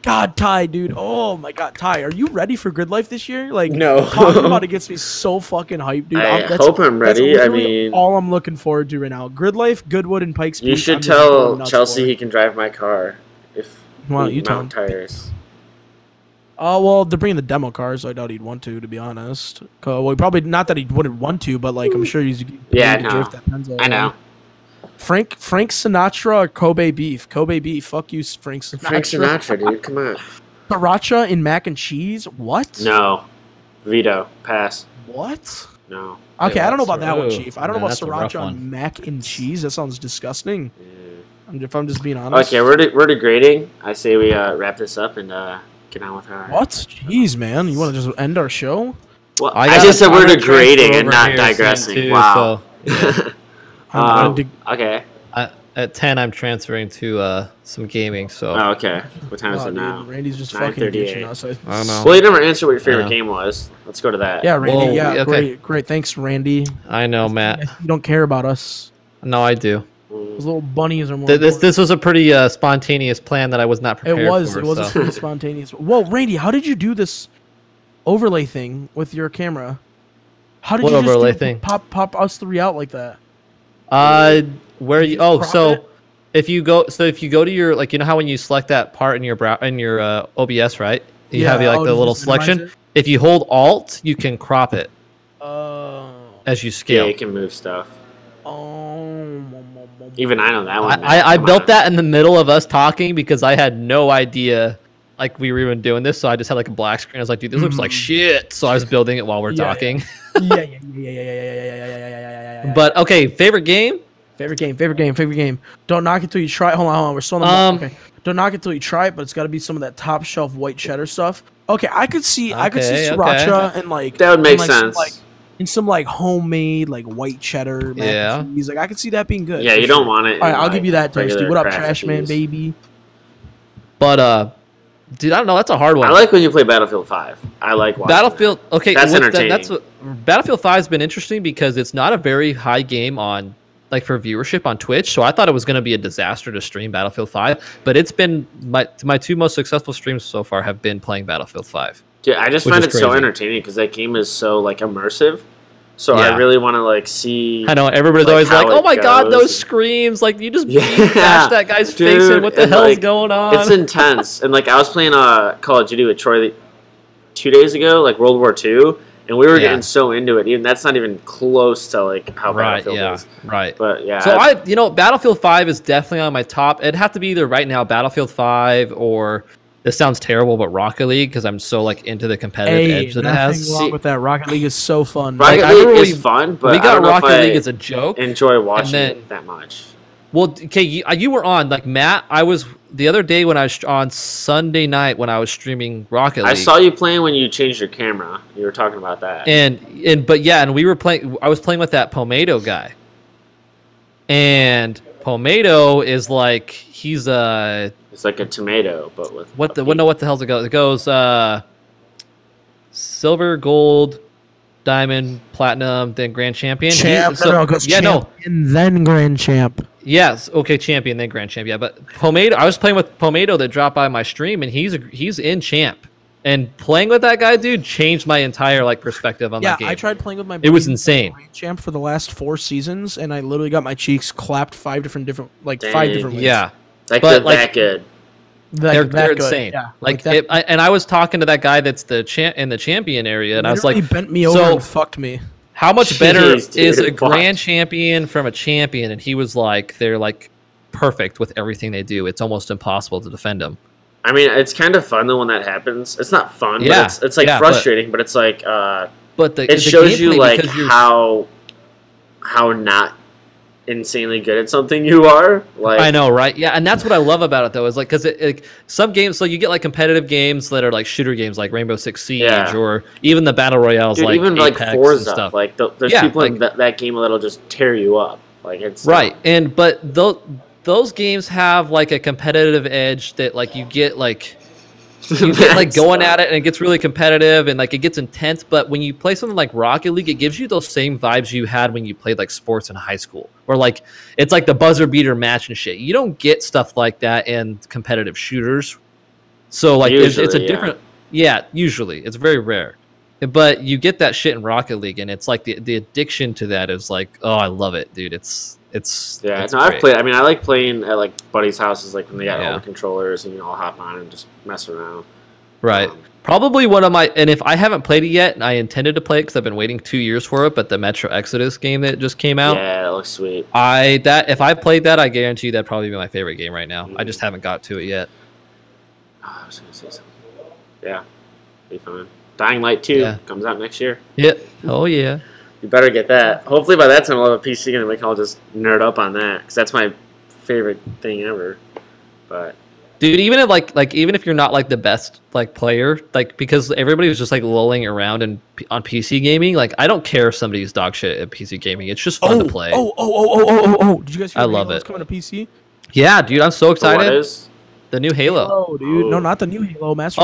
God, Ty, dude. Oh my God, Ty, are you ready for Grid Life this year? Like, No. talking about it gets me so fucking hyped, dude. I That's- hope I'm that's ready. I literally mean, all I'm looking forward to right now. Grid Life, Goodwood, and Pikes Peak. you I'm should just going tell nuts Chelsea for. he can drive my car if Why don't we you tell mount him? tires. Oh well, they're bringing the demo cars, so I doubt he'd want to be honest. Well, probably not that he wouldn't want to, but like I'm sure he's Yeah, paid to no. drift that Penzo, I know. right? Frank Sinatra or Kobe beef? Kobe beef. Fuck you, Frank Sinatra. Frank Sinatra, dude. Come on. Sriracha in mac and cheese? What? No. Veto. Pass. What? No. Okay, I don't know about that one, Ooh, Chief. I don't know man, about that's a rough sriracha on one. mac and cheese. That sounds disgusting. Yeah. If I'm just being honest. Okay, we're degrading. I say we wrap this up and get on with our. What? Jeez, man. You want to just end our show? Well, I I, got- just said I we're got degrading transfer and over not here soon, digressing. too, Wow. so I'm gonna Okay. at 10, I'm transferring to some gaming. So Oh, okay. What time is oh, it dude, now? Randy's just fucking 9:38. ditching us. I don't know. Well, you never answered what your favorite Yeah. game was. Let's go to that. Yeah, Randy. Whoa, yeah, okay. great. Thanks, Randy. I know, Matt. You don't care about us. No, I do. Those little bunnies are more. This was a pretty spontaneous plan that I was not prepared It was. for. It was so. pretty spontaneous. Whoa, Randy, how did you do this overlay thing with your camera? How did What you just overlay do- thing? Pop us three out like that? Where you? Oh, so if you go to your, like, you know how when you select that part in your OBS, right? You have like oh, the you little just minimize selection. it? If you hold Alt, you can crop it Oh. as you Yeah, scale. you can move stuff. Oh. Even I know that one. I Come built on. that in the middle of us talking because I had no idea like we were even doing this, so I just had like a black screen. I was like, dude, this looks like shit. So I was building it while we're Yeah, talking. Yeah. But okay, favorite game? Favorite game. Don't knock it till you try. Hold on. We're still on the okay. Don't knock it till you try it, but it's got to be some of that top shelf white cheddar stuff. Okay, I could see sriracha and like that would make sense. sense. Some like homemade like white cheddar mac and cheese. Like I could see that being good. Yeah, you don't want it. All right, I'll give you that, Toasty. What up, Trash Man, baby? But dude, I don't know. That's a hard one. I like when you play Battlefield 5. I like watching Battlefield. That. Okay, that's entertaining. Battlefield 5 has been interesting because it's not a very high game on like for viewership on Twitch. So I thought it was going to be a disaster to stream Battlefield 5, but it's been my two most successful streams so far have been playing Battlefield 5. Yeah, I just find it so entertaining because that game is so like immersive. So I really want to like see. I know everybody's always like, "Oh my god, those screams! Like you just bashed that guy's face in. What the hell is going on?" It's intense. And like I was playing Call of Duty with Troy 2 days ago, like World War II, and we were getting so into it. Even that's not even close to like how Battlefield is. Right. But yeah. So Battlefield 5 is definitely on my top. It'd have to be either right now Battlefield 5 or. This sounds terrible, but Rocket League because I'm so like into the competitive edge that it has. Nothing wrong with that. Rocket League is so fun. Rocket League is fun, but we got Rocket League as a joke. Enjoy watching it that much. Well, okay, you were on like Matt. I was the other day when I was on Sunday night when I was streaming Rocket League. I saw you playing when you changed your camera. You were talking about that. And we were playing. I was playing with that Pomato guy, and Pomato is like he's a. It's like a tomato, but with what the hell's it go? It goes silver, gold, diamond, platinum, then grand champion. Then grand champ. Yes, okay, champion, then grand champ. Yeah, but Pomato. I was playing with Pomato that dropped by my stream, and he's in champ. And playing with that guy, dude, changed my entire like perspective on that game. Yeah, I tried playing with my. It was insane. Champ for the last 4 seasons, and I literally got my cheeks clapped 5 different ways. Yeah. Like they're that good. They're insane. Yeah, and I was talking to that guy that's in the champion area, and I was like, he bent me over and fucked me. How much better is a grand champion from a champion? And he was like, they're like perfect with everything they do. It's almost impossible to defend them. I mean, it's kind of fun though when that happens. It's not fun, but it's like frustrating. But it's like, it shows you like how not insanely good at something you are. Like I know, right? Yeah, and that's what I love about it though is like because some games, so you get like competitive games that are like shooter games like Rainbow Six Siege or even the battle royales, dude, like even Apex like Forza and stuff. Like there's people in that game that'll just tear you up. Like it's right, but those games have like a competitive edge that like you get like. You get like going at it and it gets really competitive and like it gets intense, but when you play something like Rocket League, it gives you those same vibes you had when you played like sports in high school, or like it's like the buzzer beater match and shit. You don't get stuff like that in competitive shooters, so like usually, it's a different. Yeah, usually it's very rare, but you get that shit in Rocket League, and it's like the addiction to that is like, oh, I love it, dude. It's I've played. I mean, I like playing at like buddies' houses, like when they got all the controllers, and I'll hop on and just mess around. Right. Probably one of my, and if I haven't played it yet, and I intended to play it because I've been waiting 2 years for it, but the Metro Exodus game that just came out. Yeah, that looks sweet. If I played that, I guarantee you that'd probably be my favorite game right now. I just haven't got to it yet. Oh, I was gonna say something. Yeah, be fun. Dying Light 2 comes out next year. Yeah. Oh yeah. You better get that. Hopefully by that time I'll have a PC and we can all just nerd up on that because that's my favorite thing ever. But dude, even if even if you're not like the best like player, like because everybody was just like lolling around on PC gaming, like I don't care if somebody's dog shit at PC gaming. It's just fun to play. Oh! Did you guys hear I love it. Coming to PC? Yeah, dude, I'm so excited. What is? The new Halo. Oh, dude, no, not the new Halo Master.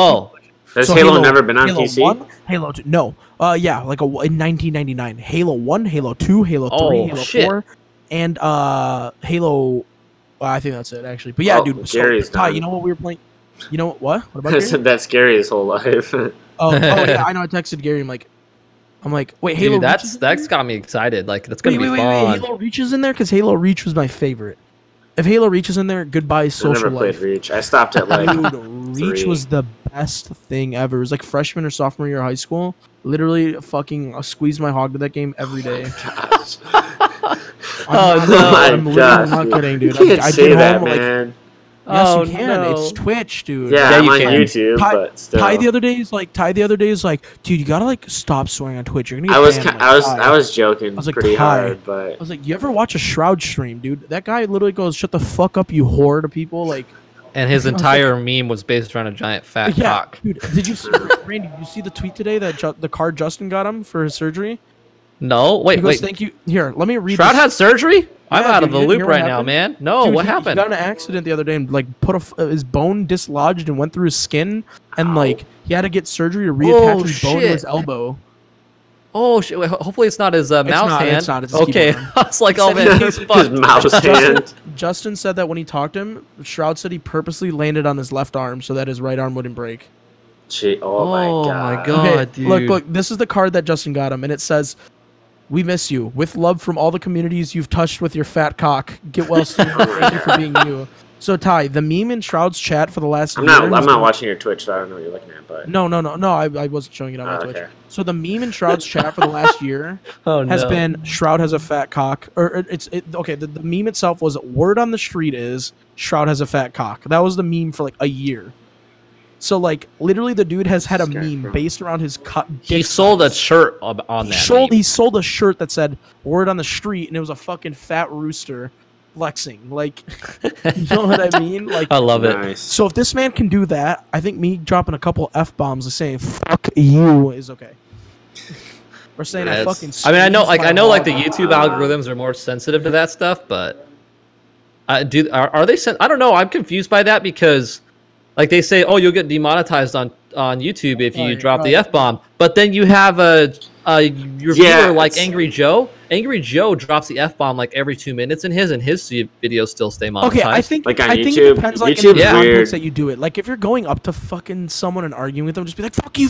Has Halo never been on Halo PC? 1, Halo 2, no. Yeah, like in 1999. Halo 1, Halo 2, Halo 3, Halo 4, and Halo. I think that's it actually. But yeah, dude. Gary's Ty, you know what we were playing? You know what? What about I said that's Gary his whole life. oh yeah, I know. I texted Gary. I'm like, wait, Halo. Dude, that's got me excited. Like that's gonna be fun. Wait, Halo Reach is in there because Halo Reach was my favorite. If Halo Reach is in there, goodbye social life. I never played Reach. I stopped at like Reach was the best thing ever. It was like freshman or sophomore year of high school. Literally fucking squeezed my hog to that game every day. I'm not kidding, dude. You can't say that, man. Yes, Oh, you can. no. It's Twitch, dude. Yeah, Yeah, I'm you on can. YouTube, but still. Ty the other day is like, dude, you gotta like stop swearing on Twitch. You're gonna get I was banned. ki- I was joking I was like, pretty Ty. hard, I but was like, you ever watch a Shroud stream, dude? That guy literally goes, "Shut the fuck up, you whore," to people. Like, And his I was entire meme was based around a giant fat yeah, cock. dude. Did you see, Randy? Did you see the tweet today that the card Justin got him for his surgery? No, He wait, goes, wait. thank you. Here, let me read. Shroud this. had surgery? I'm Yeah, out dude, of the you didn't loop hear what right now, happened? man. No, Dude, what he happened? got in an accident the other day and like put his bone dislodged and went through his skin, and Ow. like he had to get surgery to reattach Oh, his bone to shit. his elbow. Oh shit! Wait, hopefully it's not his mouse not, hand. it's not, it's his okay, keyboard. I was like, oh Said man, he- he's his fucked. mouse hand. Justin said that when he talked to him, Shroud said he purposely landed on his left arm so that his right arm wouldn't break. Gee, oh my god. God. Okay, dude. look, this is the card that Justin got him, and it says, "We miss you. With love from all the communities you've touched with your fat cock. Get well soon. Thank you for being you." So Ty, the meme in Shroud's chat for the last I'm year not. has I'm not been- watching your Twitch, so I don't know what you're looking at. But No, I wasn't showing it on my Oh, Twitch. okay. So the meme in Shroud's chat for the last year oh, has no. been Shroud has a fat cock, or okay. The meme itself was word on the street is Shroud has a fat cock. That was the meme for like a year. So like literally, the dude has had a This guy meme from- based around his cut. He sold a shirt on that. meme. He sold a shirt that said "word on the street" and it was a fucking fat rooster flexing. Like, you know what I mean? Like, I love it. nice. so if this man can do that, I think me dropping a couple f bombs and saying "fuck you" is okay. We're saying I Yes. fucking. I mean, I know, like the squeezed YouTube algorithms are more sensitive to that stuff, but are they? I don't know. I'm confused by that because, like, they say, oh, you'll get demonetized on YouTube if you Right, drop the right. f bomb, but then you have a reviewer Yeah, like it's- Angry Joe. Angry Joe drops the f bomb like every 2 minutes in his, and his videos still stay monetized. Okay, I think Like on I think YouTube? it depends like in YouTube's the Yeah. context weird. that you do it. Like if you're going up to fucking someone and arguing with them, just be like fuck you,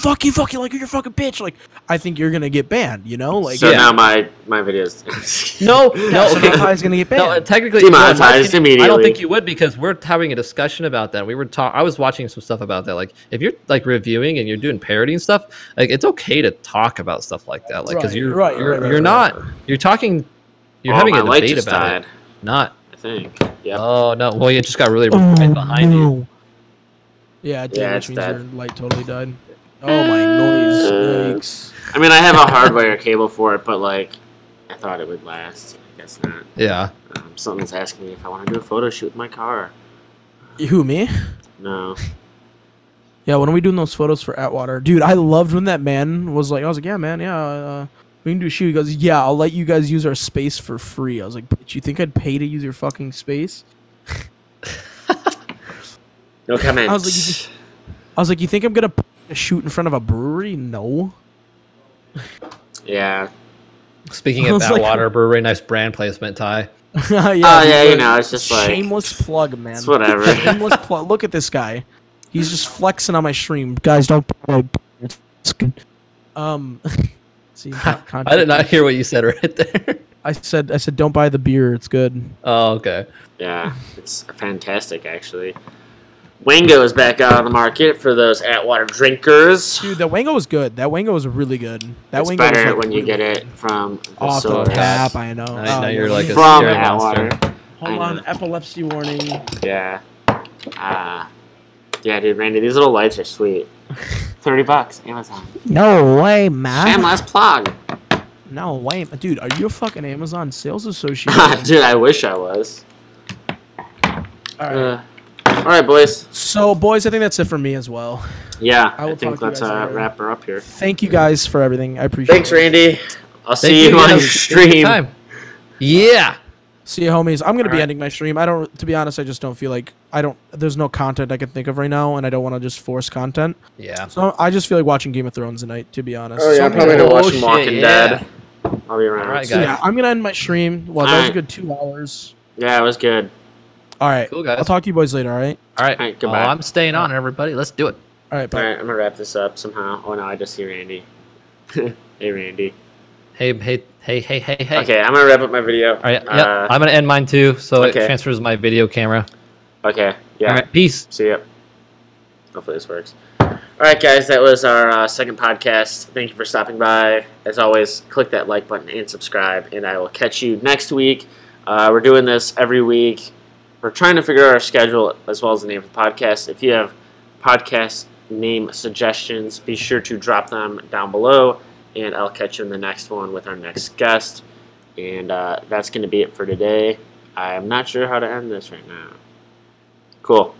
like you're a fucking bitch. Like I think you're gonna get banned. You know, like So Yeah. now my videos. no, so okay. Ty's gonna get No, banned. technically, Demonetized in my opinion, I immediately. don't think you would because we're having a discussion about that. I was watching some stuff about that. Like, if you're like reviewing and you're doing parody and stuff, like it's okay to talk about stuff like that. Like, because Right, you're right, you're, right, right, you're right, not you're talking, you're Oh, having my a light debate just about died. it. Not. I think. Yep. Oh no! Well, it just got really right behind you. no. Yeah, it did, Yeah, which it's means dead. your light totally died. Oh my noise! Yikes. I mean, I have a hardwire cable for it, but like, I thought it would last. I guess not. Yeah. Someone's asking me if I want to do a photo shoot with my car. Who, me? No. Yeah, when are we doing those photos for Atwater? Dude, I loved when that man was like, I was like, yeah, man, yeah, we can do a shoot. He goes, yeah, I'll let you guys use our space for free. I was like, bitch, you think I'd pay to use your fucking space? No comments. I was like, you think I'm gonna shoot in front of a brewery? No. Yeah. Speaking I of was like- Atwater Brewery, nice brand placement, Ty. Yeah, Yeah, dude, you know, it's just like shameless plug, man. it's whatever. Shameless plug. Look at this guy. He's just flexing on my stream. Guys, don't. It's good. See, I did not hear what you said right there. I said, don't buy the beer. It's good. Oh, okay. Yeah, it's fantastic actually. Wango is back out on the market for those Atwater drinkers. Dude, that Wango was good. That Wango was really good. That It's Wango was, better like, when you really get it good. from the Off the source. tap. I know. Now Oh, you're yeah. like a From scary Atwater. monster. Hold I on, know. epilepsy warning. Yeah. Yeah, dude, Randy, these little lights are sweet. $30, Amazon. No way, man. Shameless plug. No way, dude. Are you a fucking Amazon sales associate? Dude, I wish I was. All right. All right, boys. So, boys, I think that's it for me as well. Yeah, I I, will think talk to you let's guys later. wrap her up here. Thank you guys for everything. I appreciate Thanks, it. Randy. I'll Thank see you on guys. your Good stream. time. Yeah. See you, homies. I'm gonna be Alright. ending my stream. I don't. To be honest, I just don't feel like there's no content I can think of right now, and I don't want to just force content. Yeah. So I just feel like watching Game of Thrones tonight. To be honest. Oh, yeah, So I'm I'm probably gonna, going to Oh, watch some shit, Walking yeah. Dead. I'll be around. Alright, so guys. yeah, I'm gonna end my stream. Well, that was a Alright. good 2 hours. Yeah, it was good. All right. Cool, guys. I'll talk to you boys later. All right. All right. All right, Oh, goodbye. I'm staying on, everybody. Let's do it. All right. Bye. All right, I'm going to wrap this up somehow. Oh, no, I just see Randy. Hey, Randy. Hey. Okay, I'm going to wrap up my video. All right. Yeah. I'm gonna end mine too, so okay. it transfers my video camera. Okay, yeah. All right. Peace. See ya. Hopefully this works. All right, guys, that was our second podcast. Thank you for stopping by. As always, click that like button and subscribe, and I will catch you next week. We're doing this every week, we're trying to figure out our schedule as well as the name of the podcast. If you have podcast name suggestions, be sure to drop them down below, and I'll catch you in the next one with our next guest. And that's going to be it for today. I'm not sure how to end this right now. Cool.